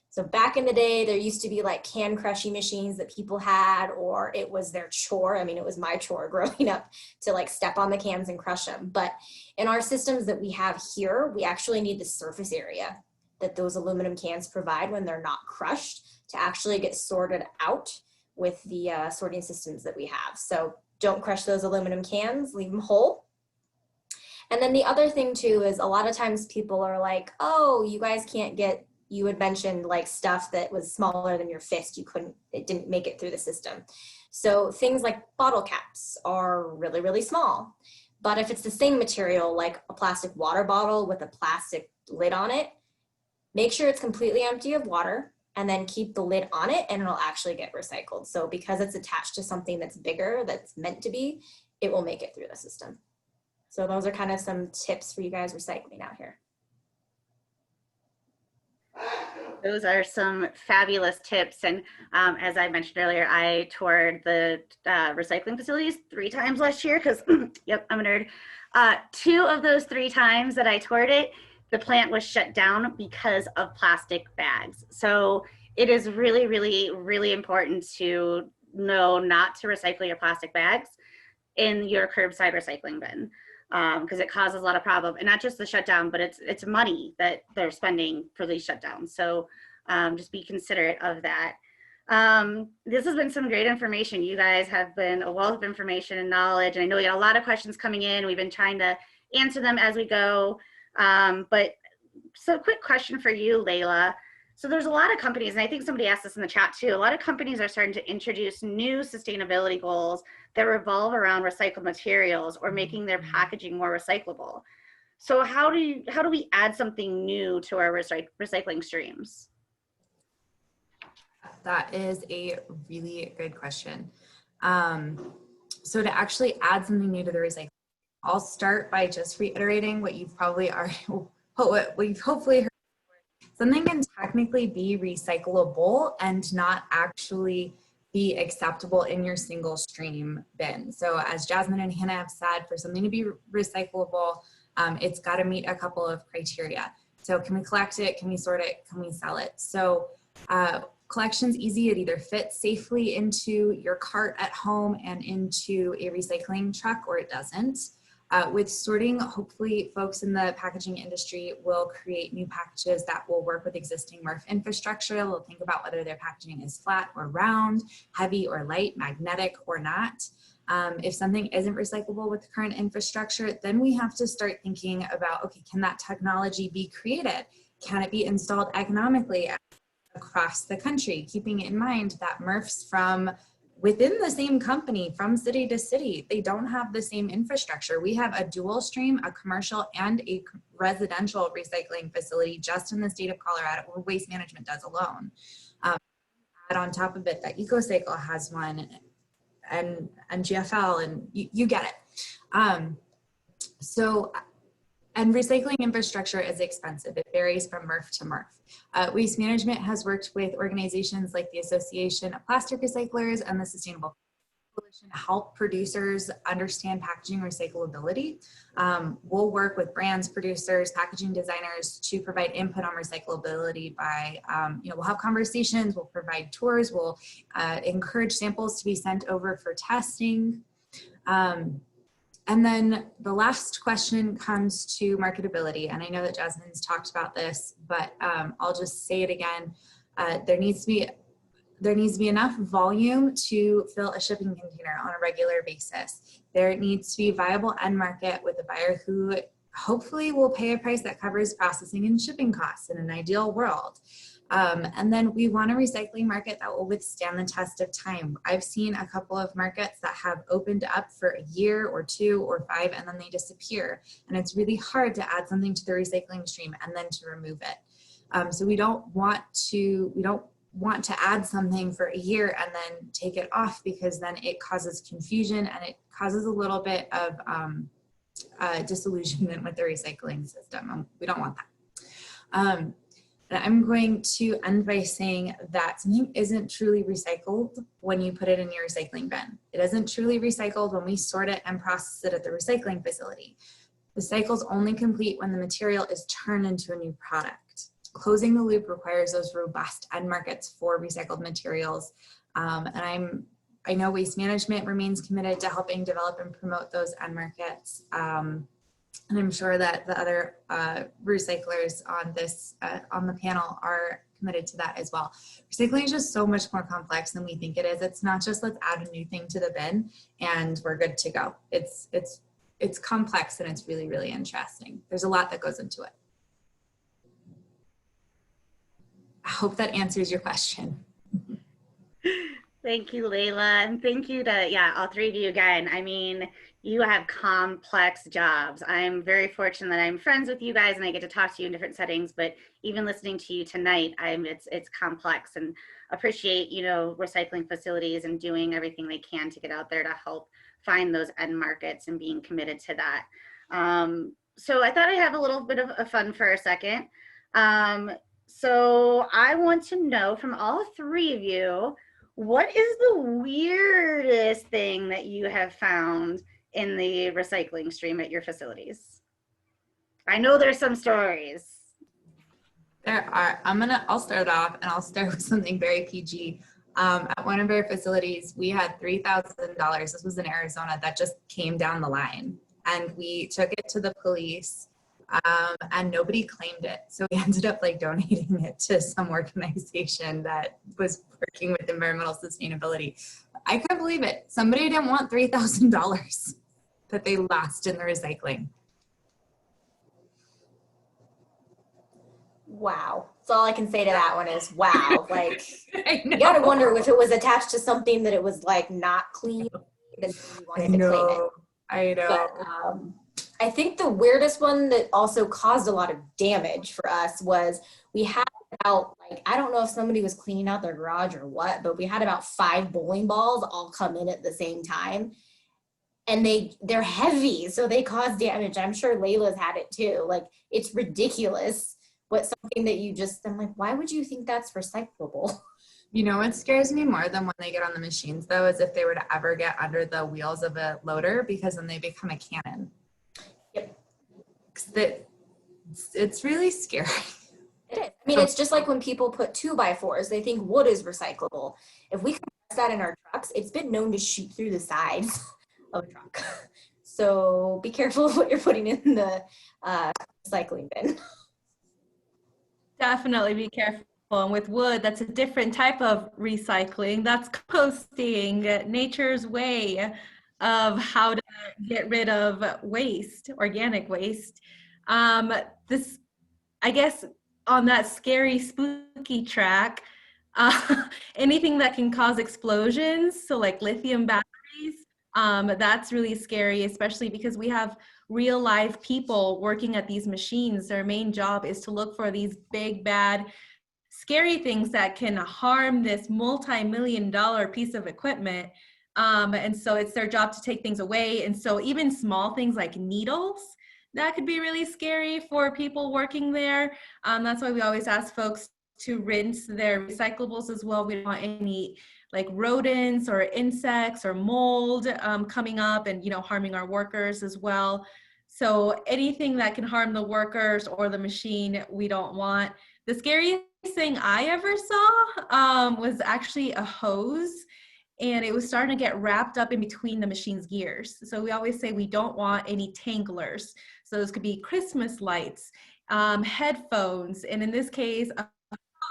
Speaker 3: So back in the day, there used to be like can crushing machines that people had, or it was their chore. I mean, it was my chore growing up to like step on the cans and crush them. But in our systems that we have here, we actually need the surface area that those aluminum cans provide when they're not crushed to actually get sorted out with the sorting systems that we have. So don't crush those aluminum cans, leave them whole. And then the other thing too is a lot of times people are like, oh, you guys can't get, you had mentioned like stuff that was smaller than your fist, it didn't make it through the system. So things like bottle caps are really, really small. But if it's the same material, like a plastic water bottle with a plastic lid on it, make sure it's completely empty of water and then keep the lid on it and it'll actually get recycled. So because it's attached to something that's bigger, that's meant to be, it will make it through the system. So those are kind of some tips for you guys recycling out here.
Speaker 1: Those are some fabulous tips. And as I mentioned earlier, I toured the recycling facilities 3 times last year because, yep, I'm a nerd. 2 of those 3 times that I toured it, the plant was shut down because of plastic bags. So it is really, really, really important to know not to recycle your plastic bags in your curbside recycling bin. Because it causes a lot of problem, and not just the shutdown, but it's money that they're spending for these shutdowns. So just be considerate of that. This has been some great information. You guys have been a wealth of information and knowledge, and I know we got a lot of questions coming in. We've been trying to answer them as we go. But so quick question for you, Layla. So there's a lot of companies, and I think somebody asked this in the chat too, a lot of companies are starting to introduce new sustainability goals that revolve around recycled materials or making their packaging more recyclable. So how do we add something new to our recycling streams?
Speaker 5: That is a really good question. So to actually add something new to the recycling, I'll start by just reiterating what you've probably already, what we've hopefully heard. Something can technically be recyclable and not actually be acceptable in your single stream bin. So as Jasmine and Hannah have said, for something to be recyclable, it's got to meet a couple of criteria. So can we collect it? Can we sort it? Can we sell it? So collection's easy. It either fits safely into your cart at home and into a recycling truck, or it doesn't. With sorting, hopefully folks in the packaging industry will create new packages that will work with existing MRF infrastructure. They'll think about whether their packaging is flat or round, heavy or light, magnetic or not. If something isn't recyclable with the current infrastructure, then we have to start thinking about, okay, can that technology be created? Can it be installed economically across the country? Keeping in mind that MRFs from within the same company, from city to city, they don't have the same infrastructure. We have a dual stream, a commercial and a residential recycling facility just in the state of Colorado, where Waste Management does alone. Add on top of it that EcoCycle has one, and GFL, and you get it. And recycling infrastructure is expensive. It varies from MRF to MRF. Waste Management has worked with organizations like the Association of Plastic Recyclers and the Sustainable Coalition to help producers understand packaging recyclability. We'll work with brands, producers, packaging designers to provide input on recyclability by, we'll have conversations, we'll provide tours, we'll encourage samples to be sent over for testing. And then the last question comes to marketability. And I know that Jasmine's talked about this, but I'll just say it again. There needs to be enough volume to fill a shipping container on a regular basis. There needs to be a viable end market with a buyer who hopefully will pay a price that covers processing and shipping costs in an ideal world. And then we want a recycling market that will withstand the test of time. I've seen a couple of markets that have opened up for a year or 2 or 5 and then they disappear. And it's really hard to add something to the recycling stream and then to remove it. So we don't want to add something for a year and then take it off, because then it causes confusion and it causes a little bit of disillusionment with the recycling system. And we don't want that. And I'm going to end by saying that something isn't truly recycled when you put it in your recycling bin. It isn't truly recycled when we sort it and process it at the recycling facility. The cycle's only complete when the material is turned into a new product. Closing the loop requires those robust end markets for recycled materials. And I know Waste Management remains committed to helping develop and promote those end markets. And I'm sure that the other recyclers on the panel are committed to that as well. Recycling is just so much more complex than we think it is. It's not just let's add a new thing to the bin and we're good to go. It's complex and it's really, really interesting. There's a lot that goes into it. I hope that answers your question.
Speaker 1: Thank you, Layla, and thank you to all 3 of you again. I mean, you have complex jobs. I'm very fortunate that I'm friends with you guys and I get to talk to you in different settings, but even listening to you tonight, it's complex, and appreciate, recycling facilities and doing everything they can to get out there to help find those end markets and being committed to that. So I thought I'd have a little bit of fun for a second. So I want to know from all 3 of you, what is the weirdest thing that you have found in the recycling stream at your facilities? I know there's some stories.
Speaker 5: There are. I'll start off, and I'll start with something very PG. At one of our facilities, we had $3,000. This was in Arizona, that just came down the line, and we took it to the police. And nobody claimed it. So we ended up donating it to some organization that was working with environmental sustainability. I couldn't believe it. Somebody didn't want $3,000 that they lost in the recycling.
Speaker 3: Wow. That's all I can say to that one is wow. You gotta wonder if it was attached to something that it was not clean, then you wanted to claim it.
Speaker 5: I know.
Speaker 3: But, I think the weirdest one that also caused a lot of damage for us was we had about, I don't know if somebody was cleaning out their garage or what, but we had about 5 bowling balls all come in at the same time. And they're heavy, so they cause damage. I'm sure Layla's had it too. It's ridiculous, but something that I'm like, why would you think that's recyclable?
Speaker 5: What scares me more than when they get on the machines, though, is if they were to ever get under the wheels of a loader, because then they become a cannon. Yep. It's really scary.
Speaker 3: It is. I mean, it's just like when people put 2x4s, they think wood is recyclable. If we compress that in our trucks, it's been known to shoot through the sides of a truck. So be careful of what you're putting in the recycling bin.
Speaker 4: Definitely be careful. And with wood, that's a different type of recycling. That's composting, nature's way of how to get rid of waste, organic waste. This, I guess, on that scary, spooky track, anything that can cause explosions, so lithium batteries, that's really scary, especially because we have real live people working at these machines. Their main job is to look for these big, bad, scary things that can harm this multi-million-dollar piece of equipment. And so it's their job to take things away. And so even small things like needles, that could be really scary for people working there. That's why we always ask folks to rinse their recyclables as well. We don't want any like rodents or insects or mold coming up and, harming our workers as well. So anything that can harm the workers or the machine, we don't want. The scariest thing I ever saw was actually a hose, and it was starting to get wrapped up in between the machine's gears. So we always say we don't want any tanglers. So those could be Christmas lights, headphones, and in this case, a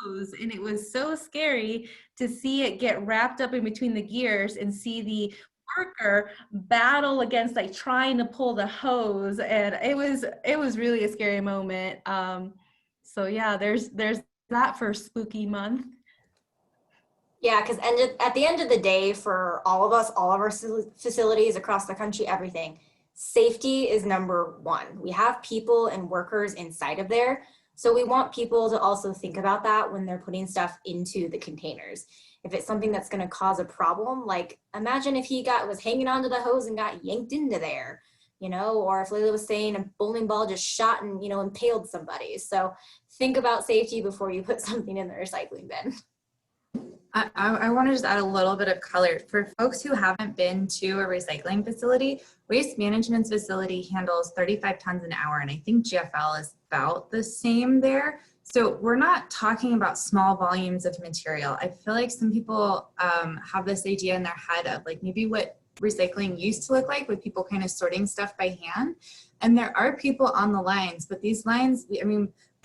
Speaker 4: hose. And it was so scary to see it get wrapped up in between the gears and see the worker battle against like trying to pull the hose. And it was really a scary moment. So yeah, there's that for spooky month.
Speaker 3: Yeah, because at the end of the day, for all of us, all of our facilities across the country, everything, safety is number one. We have people and workers inside of there. So we want people to also think about that when they're putting stuff into the containers. If it's something that's going to cause a problem, like imagine if he was hanging onto the hose and got yanked into there, or if Layla was saying a bowling ball just shot and, impaled somebody. So think about safety before you put something in the recycling bin.
Speaker 5: I want to just add a little bit of color. For folks who haven't been to a recycling facility, Waste Management's facility handles 35 tons an hour, and I think GFL is about the same there. So we're not talking about small volumes of material. I feel like some people have this idea in their head of like maybe what recycling used to look like with people kind of sorting stuff by hand. And there are people on the lines, but these lines,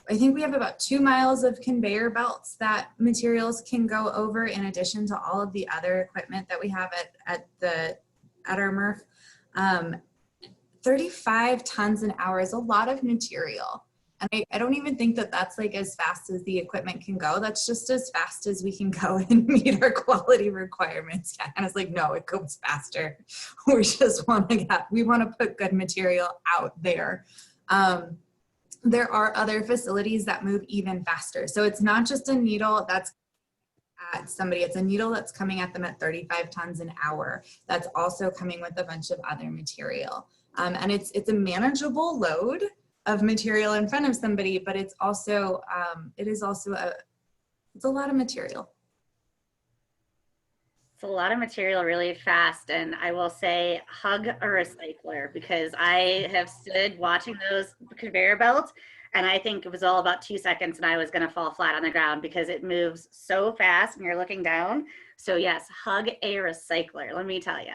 Speaker 5: I think we have about 2 miles of conveyor belts that materials can go over in addition to all of the other equipment that we have at our MRF. 35 tons an hour is a lot of material. And I don't even think that that's like as fast as the equipment can go. That's just as fast as we can go and meet our quality requirements. Yeah, and it's like, no, it goes faster. We just want to put good material out there. There are other facilities that move even faster. So it's not just a needle that's at somebody, it's a needle that's coming at them at 35 tons an hour. That's also coming with a bunch of other material. And it's a manageable load of material in front of somebody, but it's also, it's a lot of material.
Speaker 1: It's a lot of material really fast, and I will say hug a recycler, because I have stood watching those conveyor belts and I think it was all about 2 seconds and I was going to fall flat on the ground because it moves so fast and you're looking down. So yes, hug a recycler, let me tell you.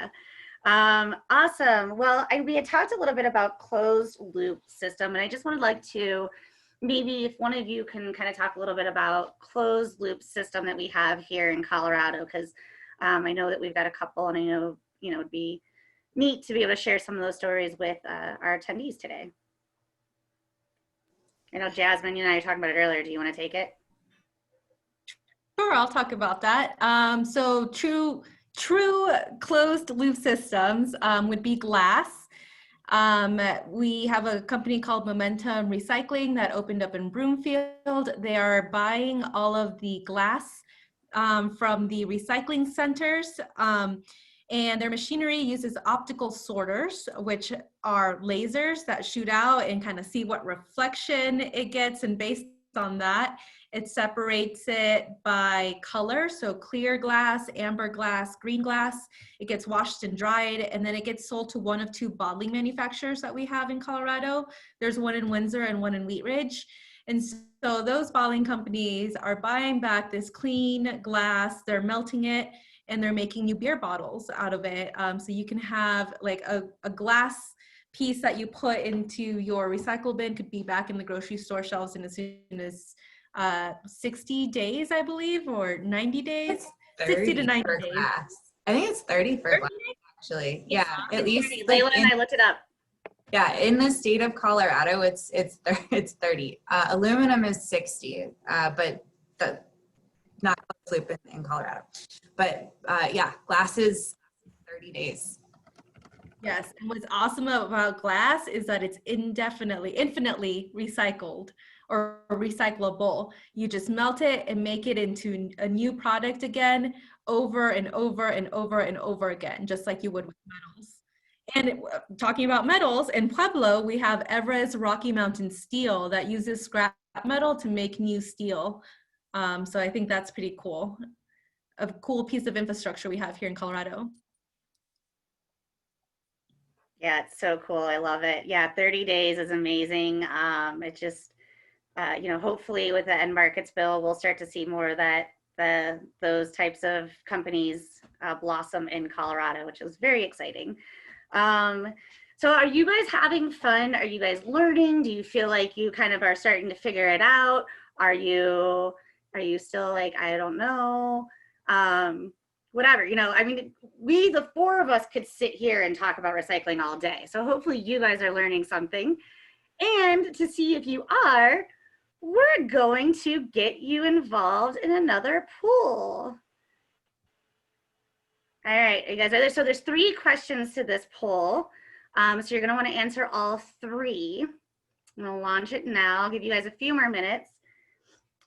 Speaker 1: Awesome. Well, we had talked a little bit about closed loop system, and I just wanted to maybe if one of you can kind of talk a little bit about closed loop system that we have here in Colorado, because I know that we've got a couple, and I know, it'd be neat to be able to share some of those stories with our attendees today. I know Jasmine, you and I were talking about it earlier. Do you want to take it?
Speaker 4: Sure, I'll talk about that. So true closed loop systems would be glass. We have a company called Momentum Recycling that opened up in Broomfield. They are buying all of the glass from the recycling centers, and their machinery uses optical sorters, which are lasers that shoot out and kind of see what reflection it gets, and based on that, it separates it by color, so clear glass, amber glass, green glass. It gets washed and dried, and then it gets sold to one of 2 bottling manufacturers that we have in Colorado. There's one in Windsor and one in Wheat Ridge. And so those bottling companies are buying back this clean glass, they're melting it, and they're making you beer bottles out of it. So you can have like a glass piece that you put into your recycle bin, could be back in the grocery store shelves in as soon as 60 days, I believe, or 90 days, 60 to 90 days.
Speaker 5: Glass. I think it's 30 for glass, actually. Yeah, at least.
Speaker 1: Layla and I looked it up.
Speaker 5: Yeah, in the state of Colorado, it's 30. Aluminum is 60, but not closed loop in Colorado. But yeah, glass is 30 days.
Speaker 4: Yes, and what's awesome about glass is that it's infinitely recycled or recyclable. You just melt it and make it into a new product again over and over and over and over again, just like you would with metals. And talking about metals, in Pueblo, we have Everest Rocky Mountain steel that uses scrap metal to make new steel. So I think that's pretty cool. A cool piece of infrastructure we have here in Colorado.
Speaker 1: Yeah, it's so cool. I love it. Yeah, 30 days is amazing. It just, you know, hopefully with the end markets bill, we'll start to see more of that, those types of companies blossom in Colorado, which is very exciting. So are you guys having fun? Are you guys learning? Do you feel like you kind of are starting to figure it out? Are you still like, I don't know? Whatever, you know, I mean, we, the four of us, could sit here and talk about recycling all day. So hopefully you guys are learning something. And to see if you are, we're going to get you involved in another poll. All right, you guys are there? So there's 3 questions to this poll. So you're gonna wanna answer all 3. I'm gonna launch it now. I'll give you guys a few more minutes.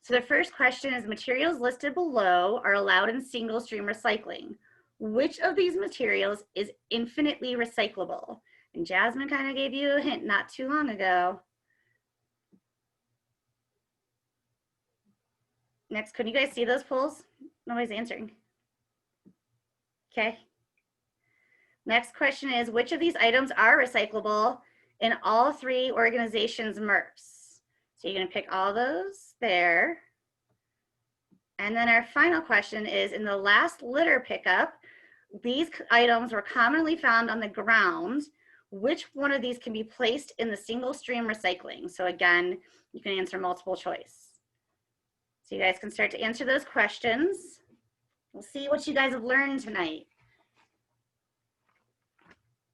Speaker 1: So the first question is, materials listed below are allowed in single stream recycling. Which of these materials is infinitely recyclable? And Jasmine kind of gave you a hint not too long ago. Next, can you guys see those polls? Nobody's answering. Okay. Next question is, which of these items are recyclable in all 3 organizations' MRFs? So you're gonna pick all those there. And then our final question is, in the last litter pickup, these items were commonly found on the ground. Which one of these can be placed in the single stream recycling? So again, you can answer multiple choice. So you guys can start to answer those questions. We'll see what you guys have learned tonight.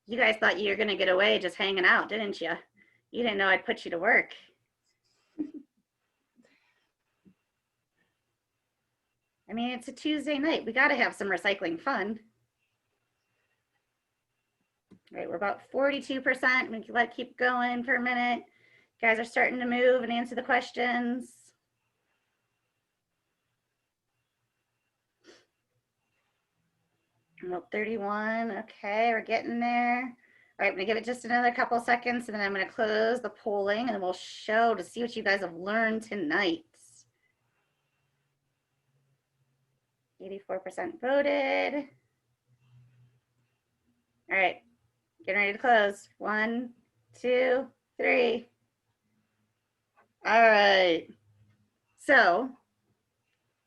Speaker 1: You guys thought you were gonna get away just hanging out, didn't you? You didn't know I'd put you to work. I mean, it's a Tuesday night. We gotta have some recycling fun. All right, we're about 42%. We can let it keep going for a minute. You guys are starting to move and answer the questions. About 31, okay, we're getting there. All right, I'm gonna give it just another couple seconds and then I'm gonna close the polling and we'll show to see what you guys have learned tonight. 84% voted. All right, getting ready to close. 1, 2, 3. All right. So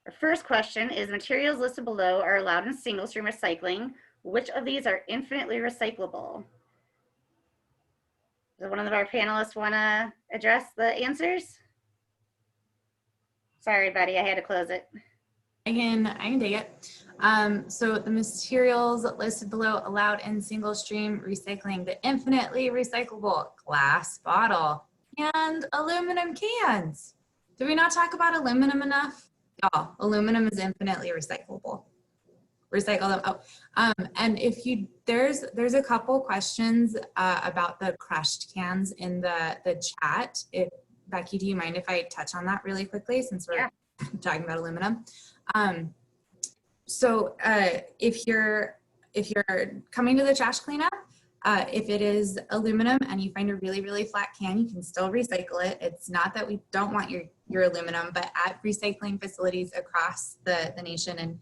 Speaker 1: our first question is, materials listed below are allowed in single stream recycling. Which of these are infinitely recyclable? Does one of our panelists want to address the answers? Sorry, buddy, I had to close it.
Speaker 5: I can take it. So the materials listed below allowed in single stream recycling: the infinitely recyclable glass bottle and aluminum cans. Did we not talk about aluminum enough? Y'all, aluminum is infinitely recyclable. Recycle them. Oh, and if you, there's a couple questions about the crushed cans in the chat. If Becky, do you mind if I touch on that really quickly, since we're talking about aluminum? So if you're coming to the trash cleanup, if it is aluminum and you find a really, really flat can, you can still recycle it. It's not that we don't want your aluminum, but at recycling facilities across the nation, and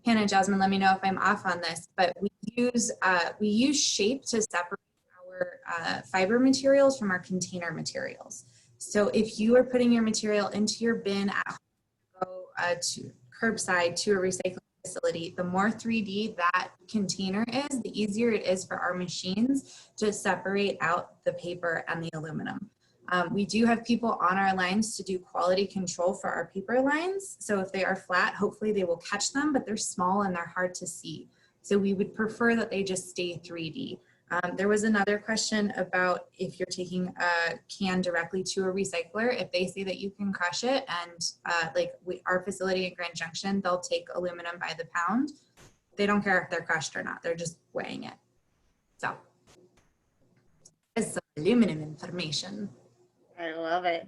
Speaker 5: Hannah and Jasmine, let me know if I'm off on this, but we use shape to separate our fiber materials from our container materials. So if you are putting your material into your bin at home, to curbside to a recycling facility, the more 3D that container is, the easier it is for our machines to separate out the paper and the aluminum. We do have people on our lines to do quality control for our paper lines. So if they are flat, hopefully they will catch them, but they're small and they're hard to see. So we would prefer that they just stay 3D. There was another question about if you're taking a can directly to a recycler, if they say that you can crush it, and our facility in Grand Junction, they'll take aluminum by the pound. They don't care if they're crushed or not, they're just weighing it. So it's some aluminum information.
Speaker 1: I love it.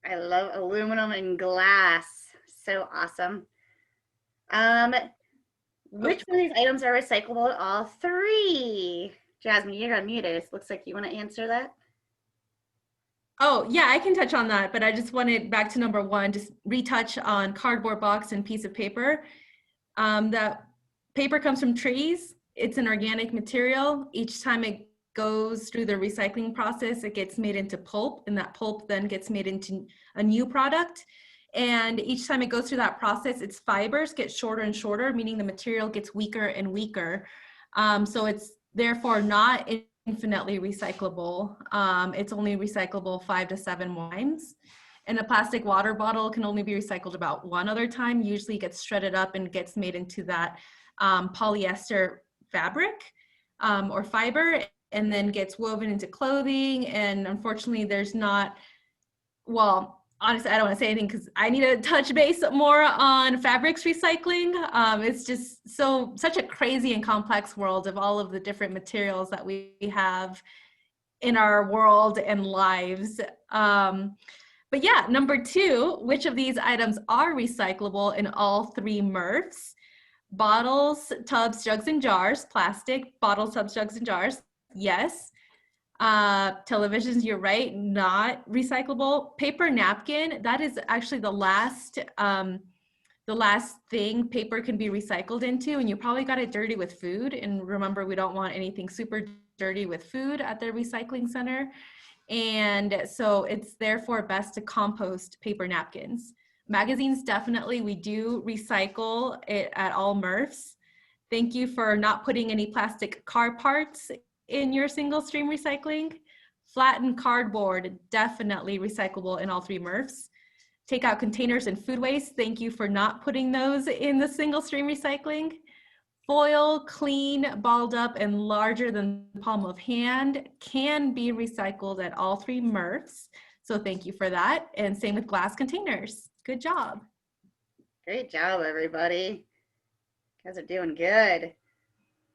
Speaker 1: I love aluminum and glass. So awesome. Which one of these items are recyclable? All three. Jasmine, you're unmuted. Looks like you want to answer that.
Speaker 4: Oh, yeah, I can touch on that, but I just wanted back to number one, just retouch on cardboard box and piece of paper. That paper comes from trees. It's an organic material. Each time it goes through the recycling process, it gets made into pulp, and that pulp then gets made into a new product. And each time it goes through that process, its fibers get shorter and shorter, meaning the material gets weaker and weaker. So it's therefore not infinitely recyclable. It's only recyclable 5 to 7 times. And a plastic water bottle can only be recycled about one other time. Usually gets shredded up and gets made into that polyester fabric or fiber, and then gets woven into clothing. And unfortunately, there's not, well, honestly, I don't want to say anything because I need to touch base more on fabrics recycling. It's just such a crazy and complex world of all of the different materials that we have in our world and lives. But yeah, number two, which of these items are recyclable in all three MRFs? Bottles, tubs, jugs, and jars. Plastic, bottles, tubs, jugs, and jars. Yes. Televisions, you're right, not recyclable. Paper napkin, that is actually the last thing paper can be recycled into, and you probably got it dirty with food. And remember, we don't want anything super dirty with food at the recycling center. And so it's therefore best to compost paper napkins. Magazines, definitely, we do recycle it at all MRFs. Thank you for not putting any plastic car parts in your single stream recycling. Flatten cardboard, definitely recyclable in all three MRFs. Take out containers and food waste. Thank you for not putting those in the single stream recycling. Foil, clean, balled up, and larger than the palm of hand can be recycled at all three MRFs. So thank you for that. And same with glass containers. Good job.
Speaker 1: Great job, everybody. You guys are doing good.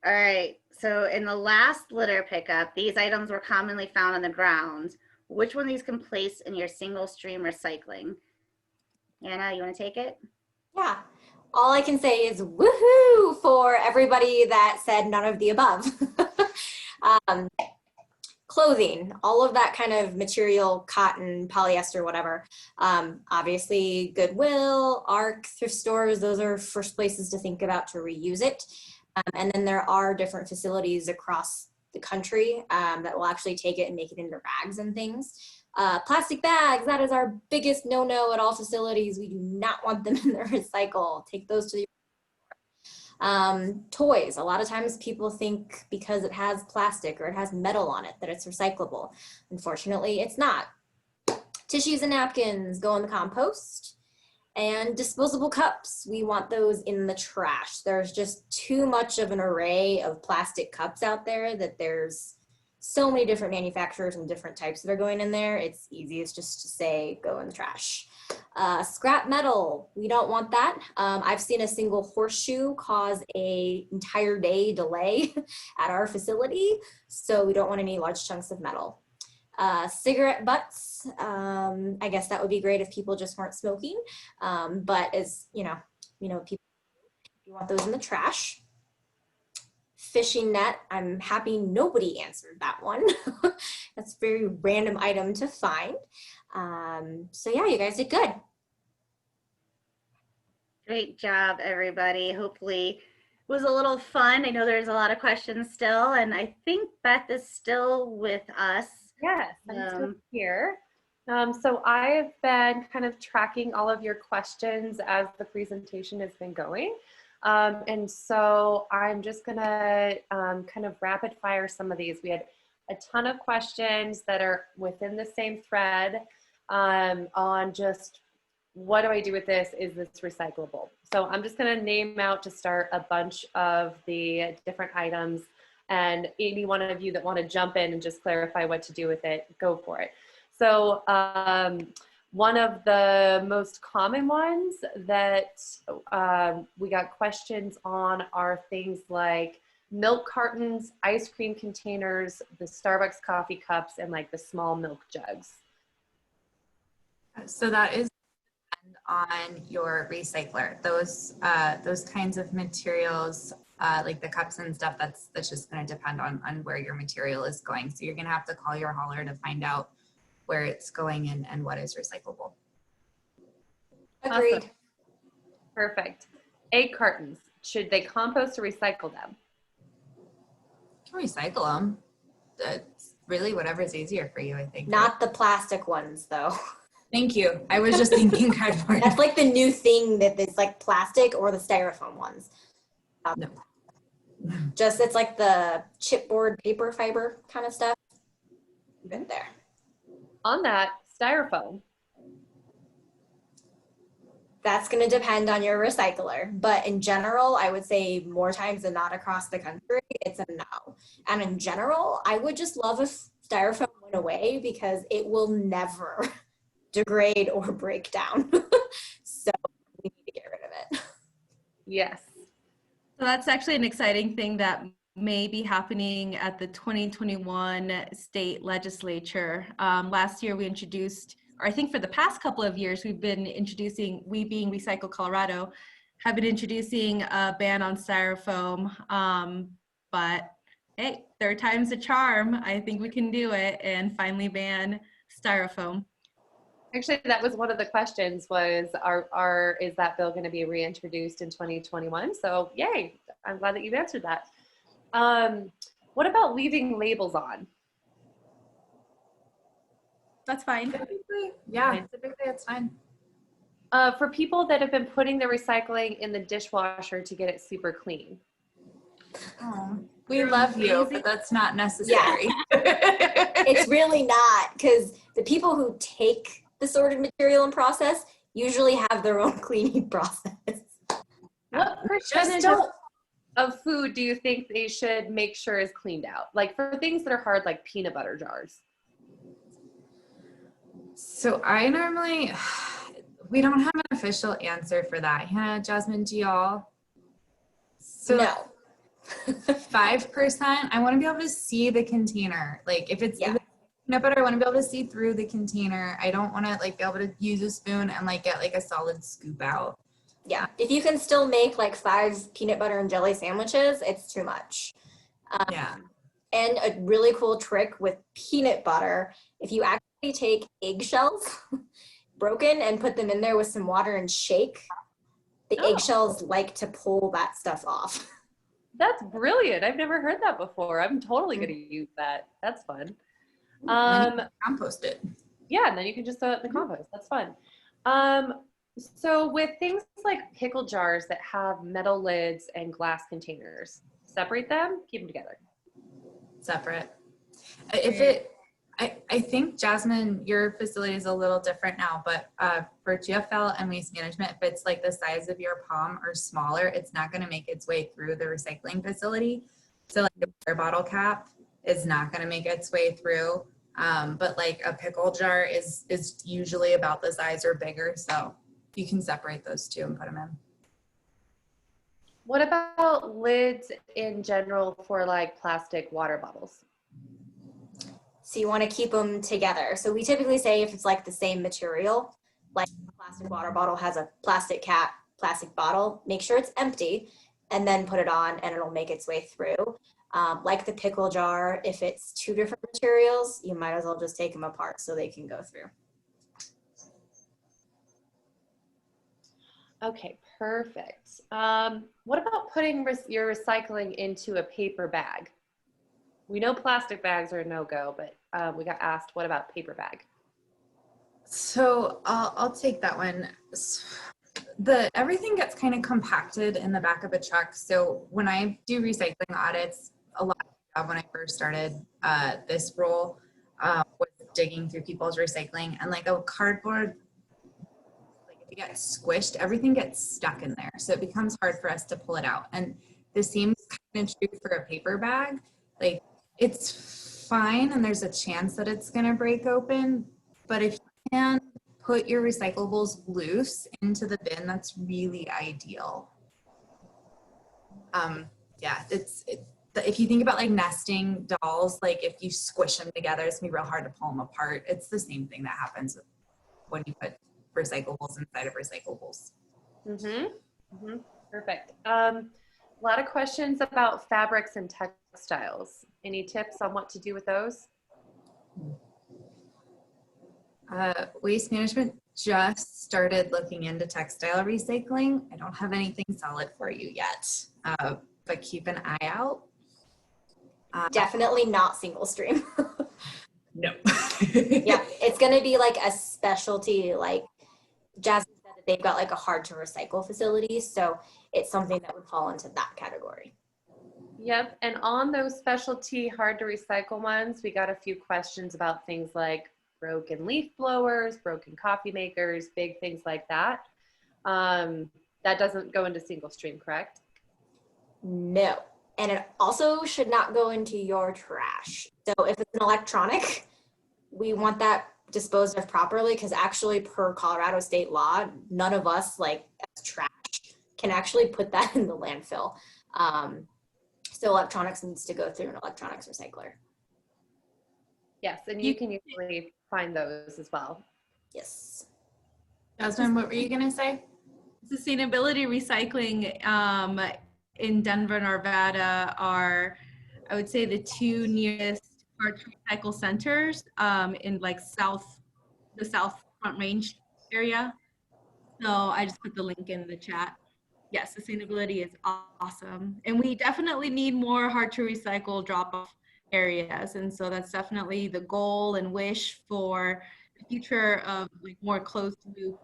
Speaker 1: All right, so in the last litter pickup, these items were commonly found on the ground. Which one of these can place in your single stream recycling? Anna, you want to take it?
Speaker 3: Yeah. All I can say is woohoo for everybody that said none of the above. Clothing, all of that kind of material, cotton, polyester, whatever. Obviously, Goodwill, ARC, thrift stores, those are first places to think about to reuse it. And then there are different facilities across the country that will actually take it and make it into bags and things. Plastic bags, that is our biggest no-no at all facilities. We do not want them in the recycle. Take those to the toys. A lot of times people think because it has plastic or it has metal on it that it's recyclable. Unfortunately, it's not. Tissues and napkins go in the compost. And disposable cups, we want those in the trash. There's just too much of an array of plastic cups out there that there's so many different manufacturers and different types that are going in there. It's easiest just to say go in the trash. Scrap metal, we don't want that. I've seen a single horseshoe cause an entire day delay at our facility, so we don't want any large chunks of metal. Cigarette butts, I guess that would be great if people just weren't smoking, but as you know, people, you want those in the trash. Fishing net, I'm happy nobody answered that one. That's a very random item to find. So yeah, you guys did good.
Speaker 1: Great job, everybody. Hopefully it was a little fun. I know there's a lot of questions still, and I think Beth is still with us.
Speaker 2: Yes, I'm still here. So I have been kind of tracking all of your questions as the presentation has been going. And so I'm just gonna kind of rapid fire some of these. We had a ton of questions that are within the same thread on just what do I do with this? Is this recyclable? So I'm just gonna name out to start a bunch of the different items, and any one of you that want to jump in and just clarify what to do with it, go for it. So one of the most common ones that we got questions on are things like milk cartons, ice cream containers, the Starbucks coffee cups, and like the small milk jugs.
Speaker 5: So that is on your recycler. Those kinds of materials, like the cups and stuff, that's just going to depend on where your material is going. So you're going to have to call your hauler to find out where it's going and what is recyclable.
Speaker 3: Agreed.
Speaker 2: Awesome. Perfect. Egg cartons, should they compost or recycle them?
Speaker 5: You can recycle them. It's really whatever's easier for you, I think.
Speaker 3: Not the plastic ones, though.
Speaker 5: Thank you. I was just thinking cardboard.
Speaker 3: That's like the new thing that is like plastic or the styrofoam ones.
Speaker 5: No.
Speaker 3: Just it's like the chipboard paper fiber kind of stuff. Been there.
Speaker 2: On that, styrofoam.
Speaker 3: That's going to depend on your recycler, but in general, I would say more times than not across the country, it's a no. And in general, I would just love if styrofoam went away because it will never degrade or break down. So we need to get rid of it.
Speaker 2: Yes.
Speaker 4: So that's actually an exciting thing that may be happening at the 2021 state legislature. Last year we introduced, or I think for the past couple of years, we've been introducing, we being Recycle Colorado, have been introducing a ban on styrofoam. But hey, third time's a charm. I think we can do it and finally ban styrofoam.
Speaker 2: Actually, that was one of the questions was, is that bill going to be reintroduced in 2021? So yay, I'm glad that you've answered that. What about leaving labels on?
Speaker 4: That's fine.
Speaker 5: Typically, yeah, typically it's fine.
Speaker 2: For people that have been putting the recycling in the dishwasher to get it super clean.
Speaker 5: Oh, we love you, but that's not necessary.
Speaker 3: Yeah. It's really not, because the people who take the sorted material and process usually have their own cleaning process.
Speaker 2: What percentage of food do you think they should make sure is cleaned out? Like for things that are hard, like peanut butter jars.
Speaker 5: So I normally, we don't have an official answer for that. Hannah, Jasmine, do y'all? So
Speaker 3: No.
Speaker 5: 5%, I want to be able to see the container. Like if it's peanut butter, I want to be able to see through the container. I don't want to like be able to use a spoon and like get like a solid scoop out.
Speaker 3: Yeah, if you can still make like 5 peanut butter and jelly sandwiches, it's too much.
Speaker 5: Yeah.
Speaker 3: And a really cool trick with peanut butter, if you actually take eggshells, broken, and put them in there with some water and shake, the eggshells like to pull that stuff off.
Speaker 2: That's brilliant. I've never heard that before. I'm totally going to use that. That's fun.
Speaker 5: Compost it.
Speaker 2: Yeah, and then you can just throw it in the compost. That's fun. So with things like pickle jars that have metal lids and glass containers, separate them, keep them together.
Speaker 5: Separate. I think, Jasmine, your facility is a little different now, but for GFL and waste management, if it's like the size of your palm or smaller, it's not going to make its way through the recycling facility. So like the water bottle cap is not going to make its way through. But like a pickle jar is usually about the size or bigger. So you can separate those two and put them in.
Speaker 2: What about lids in general for like plastic water bottles?
Speaker 3: So you want to keep them together. So we typically say if it's like the same material, like a plastic water bottle has a plastic cap, plastic bottle, make sure it's empty and then put it on and it'll make its way through. Like the pickle jar, if it's 2 different materials, you might as well just take them apart so they can go through.
Speaker 2: Okay, perfect. What about putting your recycling into a paper bag? We know plastic bags are a no-go, but we got asked, what about paper bag?
Speaker 5: So I'll take that one. Everything gets kind of compacted in the back of a truck. So when I do recycling audits, a lot of when I first started this role was digging through people's recycling, and like a cardboard, like if it gets squished, everything gets stuck in there. So it becomes hard for us to pull it out. And the same is kind of true for a paper bag. Like it's fine and there's a chance that it's going to break open, but if you can put your recyclables loose into the bin, that's really ideal. Yeah, if you think about like nesting dolls, like if you squish them together, it's gonna be real hard to pull them apart. It's the same thing that happens when you put recyclables inside of recyclables.
Speaker 2: Perfect. A lot of questions about fabrics and textiles. Any tips on what to do with those?
Speaker 5: Waste management just started looking into textile recycling. I don't have anything solid for you yet, but keep an eye out.
Speaker 3: Definitely not single stream.
Speaker 5: No.
Speaker 3: Yeah, it's going to be like a specialty, like Jasmine said that they've got like a hard to recycle facility. So it's something that would fall into that category.
Speaker 2: Yep. And on those specialty hard to recycle ones, we got a few questions about things like broken leaf blowers, broken coffee makers, big things like that. That doesn't go into single stream, correct?
Speaker 3: No. And it also should not go into your trash. So if it's an electronic, we want that disposed of properly, because actually per Colorado state law, none of us like as trash can actually put that in the landfill. So electronics needs to go through an electronics recycler.
Speaker 2: Yes, and you can usually find those as well.
Speaker 3: Yes.
Speaker 5: Jasmine, what were you going to say?
Speaker 4: Sustainability recycling in Denver, Nevada are, I would say, the two nearest hard to recycle centers in like the South Front Range area. So I just put the link in the chat. Yes, sustainability is awesome. And we definitely need more hard to recycle drop-off areas. And so that's definitely the goal and wish for the future of like more closed loop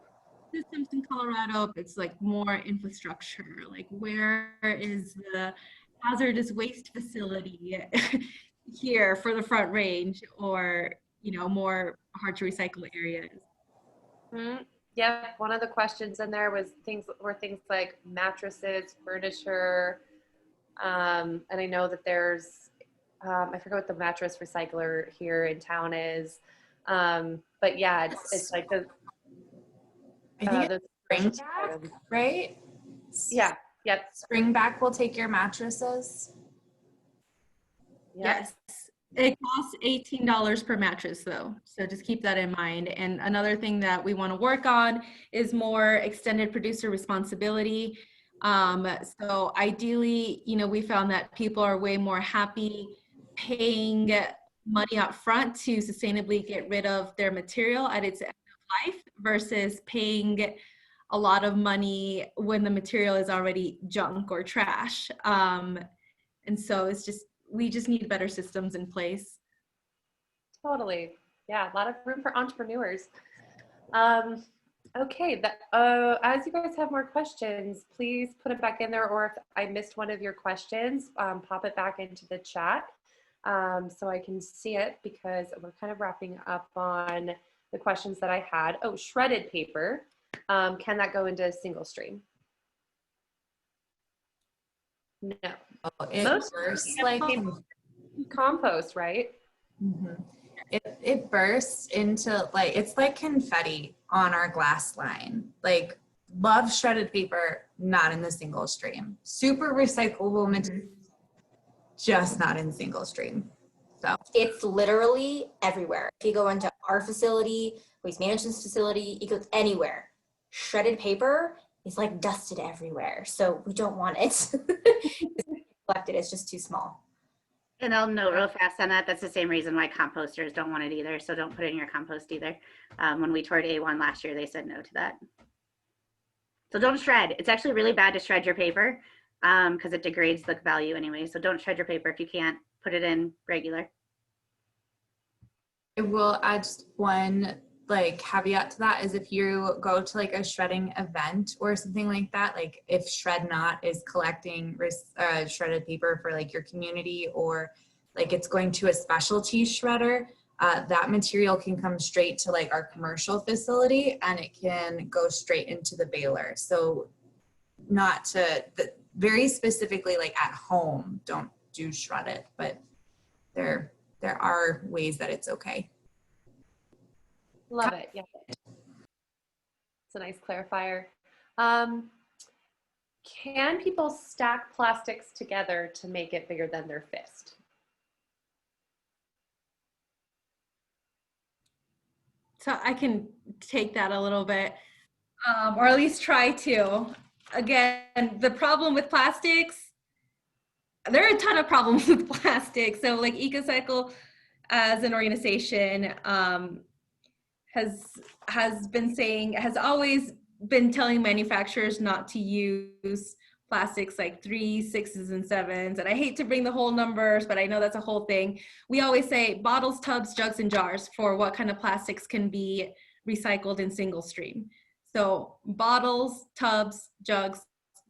Speaker 4: systems in Colorado. It's like more infrastructure, like where is the hazardous waste facility here for the Front Range, or, you know, more hard to recycle areas.
Speaker 2: Yeah, one of the questions in there was things like mattresses, furniture, and I know that there's I forget what the mattress recycler here in town is, but yeah, it's like the
Speaker 5: I think it's Springback, right?
Speaker 2: Yeah. Yep.
Speaker 5: Springback will take your mattresses.
Speaker 2: Yep.
Speaker 4: Yes. It costs $18 per mattress though. So just keep that in mind. And another thing that we want to work on is more extended producer responsibility. So ideally, you know, we found that people are way more happy paying money up front to sustainably get rid of their material at its end of life versus paying a lot of money when the material is already junk or trash. And so we just need better systems in place.
Speaker 2: Totally. Yeah, a lot of room for entrepreneurs. Okay, as you guys have more questions, please put it back in there, or if I missed one of your questions, pop it back into the chat so I can see it, because we're kind of wrapping up on the questions that I had. Oh, shredded paper. Can that go into single stream? No.
Speaker 5: Oh, it bursts like
Speaker 2: compost, right?
Speaker 5: Mm-hmm. It bursts into like, it's like confetti on our glass line. Like, love shredded paper, not in the single stream. Super recyclable material, just not in single stream. So
Speaker 3: it's literally everywhere. If you go into our facility, waste management facility, you go anywhere, shredded paper is like dusted everywhere. So we don't want it. Collected, it's just too small.
Speaker 1: And I'll note real fast on that, that's the same reason why composters don't want it either. So don't put it in your compost either. When we toured A1 last year, they said no to that. So don't shred. It's actually really bad to shred your paper because it degrades the value anyway. So don't shred your paper if you can't. Put it in regular.
Speaker 5: I will add just one like caveat to that, is if you go to like a shredding event or something like that, like if Shred Not is collecting shredded paper for like your community, or like it's going to a specialty shredder, that material can come straight to like our commercial facility and it can go straight into the baler. So not to, very specifically like at home, don't do shredded, but there are ways that it's okay.
Speaker 2: Love it. Yeah. It's a nice clarifier. Can people stack plastics together to make it bigger than their fist?
Speaker 4: So I can take that a little bit, or at least try to. Again, the problem with plastics, there are a ton of problems with plastic. So like EcoCycle as an organization has always been telling manufacturers not to use plastics like 3s, 6s, and 7s. And I hate to bring the whole numbers, but I know that's a whole thing. We always say bottles, tubs, jugs, and jars for what kind of plastics can be recycled in single stream. So bottles, tubs, jugs,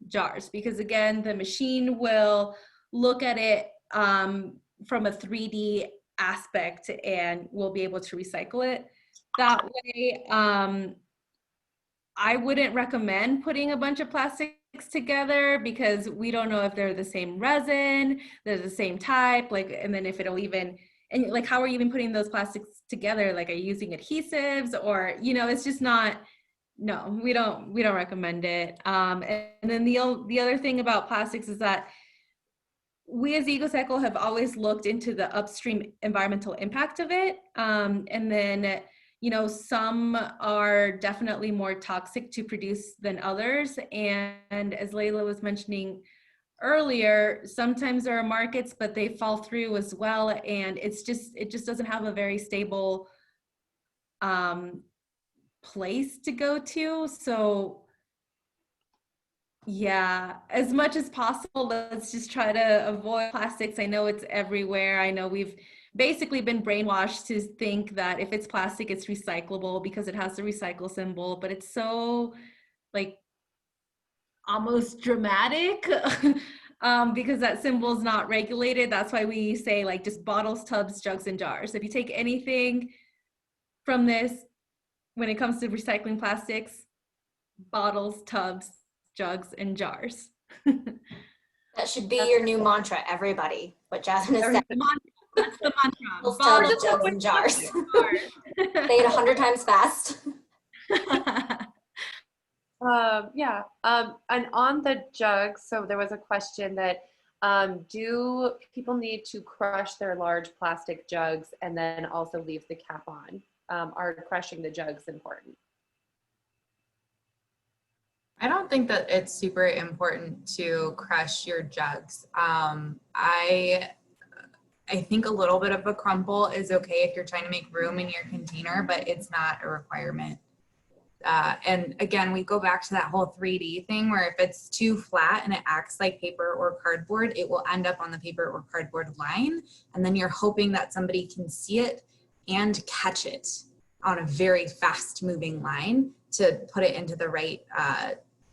Speaker 4: jars, because again, the machine will look at it from a 3D aspect and we'll be able to recycle it that way. I wouldn't recommend putting a bunch of plastics together because we don't know if they're the same resin, they're the same type, like, and then if it'll even, and like, how are you even putting those plastics together? Like, are you using adhesives or, you know, it's just not, no, we don't recommend it. And then the other thing about plastics is that we as EcoCycle have always looked into the upstream environmental impact of it. And then, you know, some are definitely more toxic to produce than others. And as Layla was mentioning earlier, sometimes there are markets, but they fall through as well. And it just doesn't have a very stable place to go to. So yeah, as much as possible, let's just try to avoid plastics. I know it's everywhere. I know we've basically been brainwashed to think that if it's plastic, it's recyclable because it has the recycle symbol, but it's so like almost dramatic because that symbol is not regulated. That's why we say like just bottles, tubs, jugs, and jars. If you take anything from this, when it comes to recycling plastics, bottles, tubs, jugs, and jars.
Speaker 3: That should be your new mantra, everybody. What Jasmine has said.
Speaker 4: That's the mantra.
Speaker 3: Bottles,
Speaker 4: Bottles,
Speaker 3: tubs, jugs, and jars. Say it 100 times fast.
Speaker 2: Yeah, and on the jugs, so there was a question that do people need to crush their large plastic jugs and then also leave the cap on? Are crushing the jugs important?
Speaker 5: I don't think that it's super important to crush your jugs. I think a little bit of a crumple is okay if you're trying to make room in your container, but it's not a requirement. And again, we go back to that whole 3D thing where if it's too flat and it acts like paper or cardboard, it will end up on the paper or cardboard line. And then you're hoping that somebody can see it and catch it on a very fast moving line to put it into the right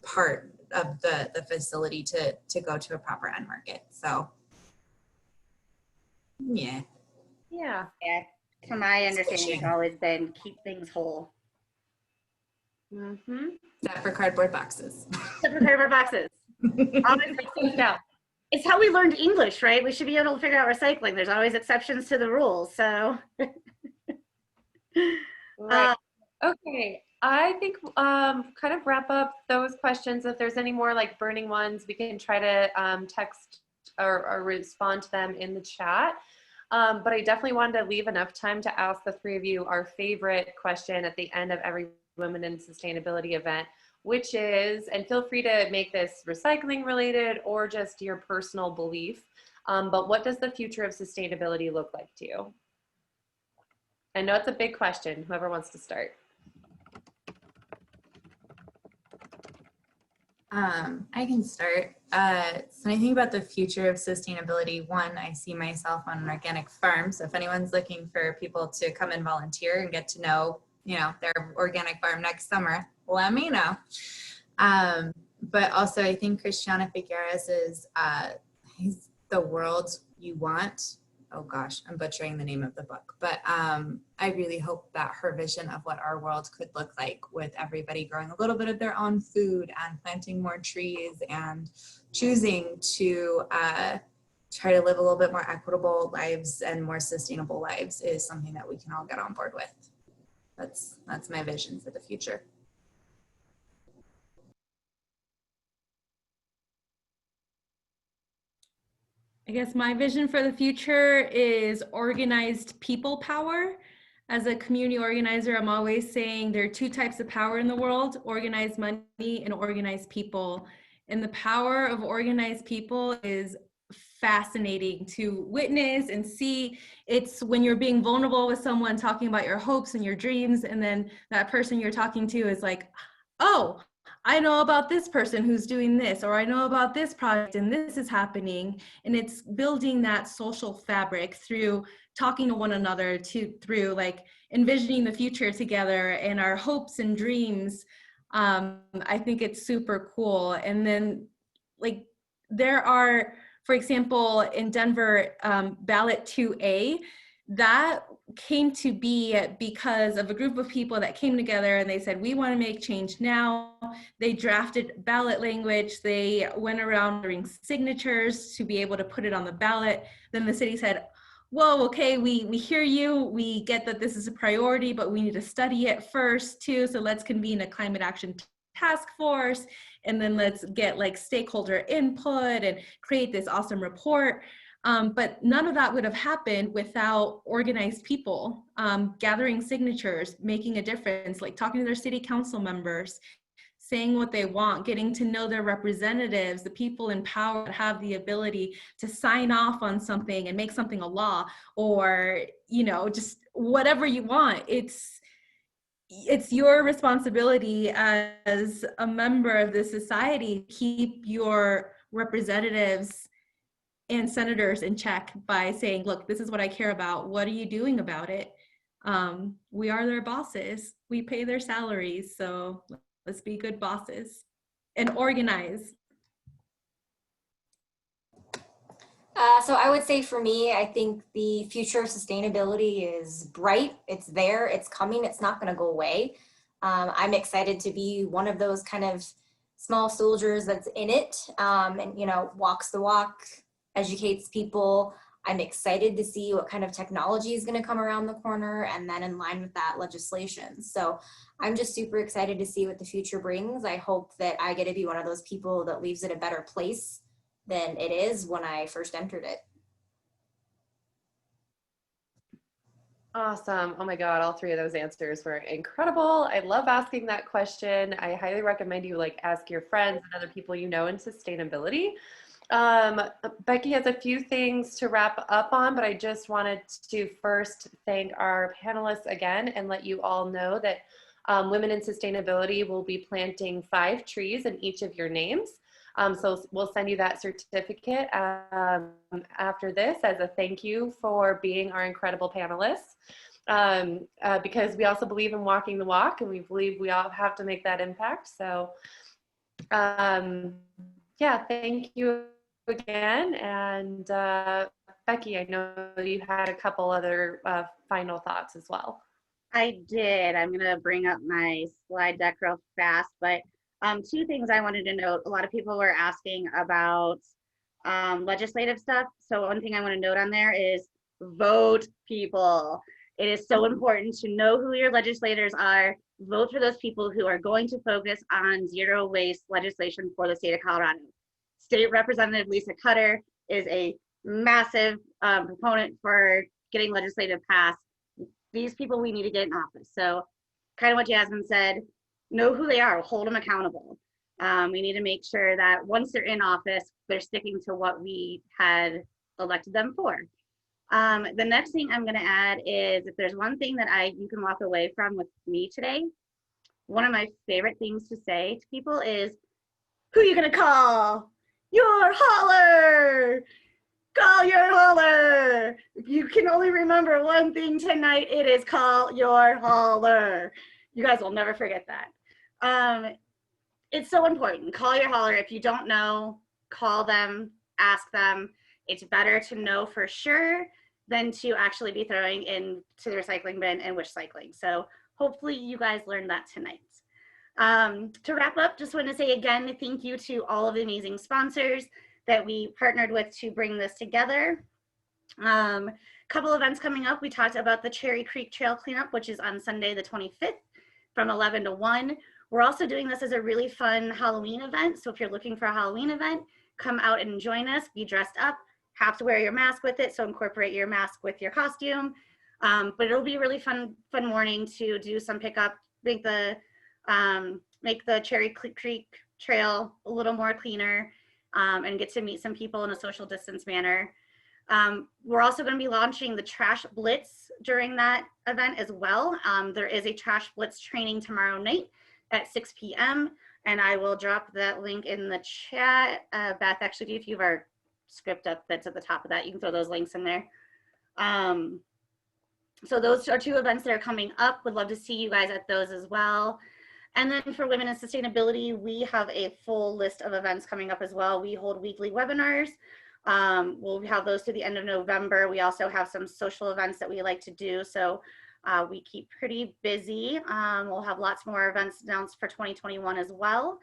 Speaker 5: part of the facility to go to a proper end market. So yeah.
Speaker 2: Yeah.
Speaker 1: To my understanding, it's always been keep things whole.
Speaker 2: Mm-hmm.
Speaker 5: Except for cardboard boxes.
Speaker 1: Except for cardboard boxes. Always make things down. It's how we learned English, right? We should be able to figure out recycling. There's always exceptions to the rules. So
Speaker 2: Right. Okay. I think kind of wrap up those questions. If there's any more like burning ones, we can try to text or respond to them in the chat. But I definitely wanted to leave enough time to ask the three of you our favorite question at the end of every Women in Sustainability event, which is, and feel free to make this recycling related or just your personal belief, but what does the future of sustainability look like to you? I know it's a big question, whoever wants to start.
Speaker 5: I can start. So when I think about the future of sustainability, one, I see myself on an organic farm. So if anyone's looking for people to come and volunteer and get to know, you know, their organic farm next summer, let me know. But also I think Christiana Figueres is, he's the world you want. Oh gosh, I'm butchering the name of the book, but I really hope that her vision of what our world could look like with everybody growing a little bit of their own food and planting more trees and choosing to try to live a little bit more equitable lives and more sustainable lives is something that we can all get on board with. That's my vision for the future.
Speaker 4: I guess my vision for the future is organized people power. as a community organizer, I'm always saying there are two types of power in the world: organized money and organized people. And the power of organized people is fascinating to witness and see. It's when you're being vulnerable with someone, talking about your hopes and your dreams, and then that person you're talking to is like, oh, I know about this person who's doing this, or I know about this project and this is happening. And it's building that social fabric through talking to one another, through like envisioning the future together and our hopes and dreams. I think it's super cool. And then like there are, for example, in Denver, ballot 2A, that came to be because of a group of people that came together and they said, we want to make change now. They drafted ballot language. They went around doing signatures to be able to put it on the ballot. Then the city said, whoa, okay, we hear you. We get that this is a priority, but we need to study it first too. So let's convene a climate action task force, and then let's get like stakeholder input and create this awesome report. But none of that would have happened without organized people gathering signatures, making a difference, like talking to their city council members, saying what they want, getting to know their representatives, the people in power that have the ability to sign off on something and make something a law, or, you know, just whatever you want. It's your responsibility as a member of the society to keep your representatives and senators in check by saying, look, this is what I care about. What are you doing about it? We are their bosses. We pay their salaries. So let's be good bosses and organize.
Speaker 3: So I would say for me, I think the future of sustainability is bright. It's there, it's coming, it's not going to go away. I'm excited to be one of those kind of small soldiers that's in it, and, you know, walks the walk, educates people. I'm excited to see what kind of technology is going to come around the corner, and then in line with that, legislation. So I'm just super excited to see what the future brings. I hope that I get to be one of those people that leaves it a better place than it is when I first entered it.
Speaker 2: Awesome. Oh my God, all three of those answers were incredible. I love asking that question. I highly recommend you like ask your friends and other people you know in sustainability. Becky has a few things to wrap up on, but I just wanted to first thank our panelists again and let you all know that Women in Sustainability will be planting 5 trees in each of your names. So we'll send you that certificate after this as a thank you for being our incredible panelists. Because we also believe in walking the walk, and we believe we all have to make that impact. So yeah, thank you again. And Becky, I know you had a couple other final thoughts as well.
Speaker 1: I did. I'm going to bring up my slide deck real fast, but 2 things I wanted to note. A lot of people were asking about legislative stuff. So one thing I want to note on there is vote, people. It is so important to know who your legislators are. Vote for those people who are going to focus on zero waste legislation for the state of Colorado. State Representative Lisa Cutter is a massive proponent for getting legislative passed. These people we need to get in office. So kind of what Jasmine said, know who they are, hold them accountable. We need to make sure that once they're in office, they're sticking to what we had elected them for. The next thing I'm going to add is, if there's one thing that you can walk away from with me today, one of my favorite things to say to people is, who are you going to call? Your hauler! Call your hauler! If you can only remember one thing tonight, it is call your hauler. You guys will never forget that. It's so important. Call your hauler. If you don't know, call them, ask them. It's better to know for sure than to actually be throwing into the recycling bin and wish cycling. So hopefully you guys learned that tonight. To wrap up, just want to say again, thank you to all of the amazing sponsors that we partnered with to bring this together. Couple events coming up. We talked about the Cherry Creek Trail Cleanup, which is on Sunday the 25th from 11 to 1. We're also doing this as a really fun Halloween event. So if you're looking for a Halloween event, come out and join us, be dressed up, have to wear your mask with it. So incorporate your mask with your costume. But it'll be a really fun morning to do some pickup, make the Cherry Creek Trail a little more cleaner, and get to meet some people in a social distance manner. We're also going to be launching the Trash Blitz during that event as well. There is a Trash Blitz training tomorrow night at 6 p.m. and I will drop that link in the chat. Beth, actually, do you have a few of our script up that's at the top of that? You can throw those links in there. So those are 2 events that are coming up. Would love to see you guys at those as well. And then for Women in Sustainability, we have a full list of events coming up as well. We hold weekly webinars. We'll have those to the end of November. We also have some social events that we like to do. So we keep pretty busy. We'll have lots more events announced for 2021 as well.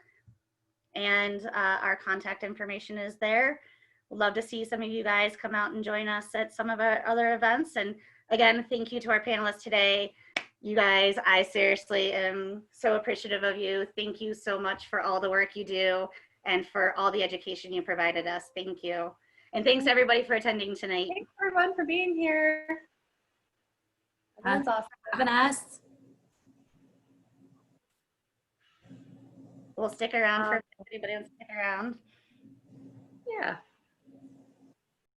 Speaker 1: And our contact information is there. We'd love to see some of you guys come out and join us at some of our other events. And again, thank you to our panelists today. You guys, I seriously am so appreciative of you. Thank you so much for all the work you do and for all the education you provided us. Thank you. And thanks everybody for attending tonight.
Speaker 2: Thanks everyone for being here. That's awesome.
Speaker 3: Having us.
Speaker 1: We'll stick around for anybody wants to stick around.
Speaker 2: Yeah.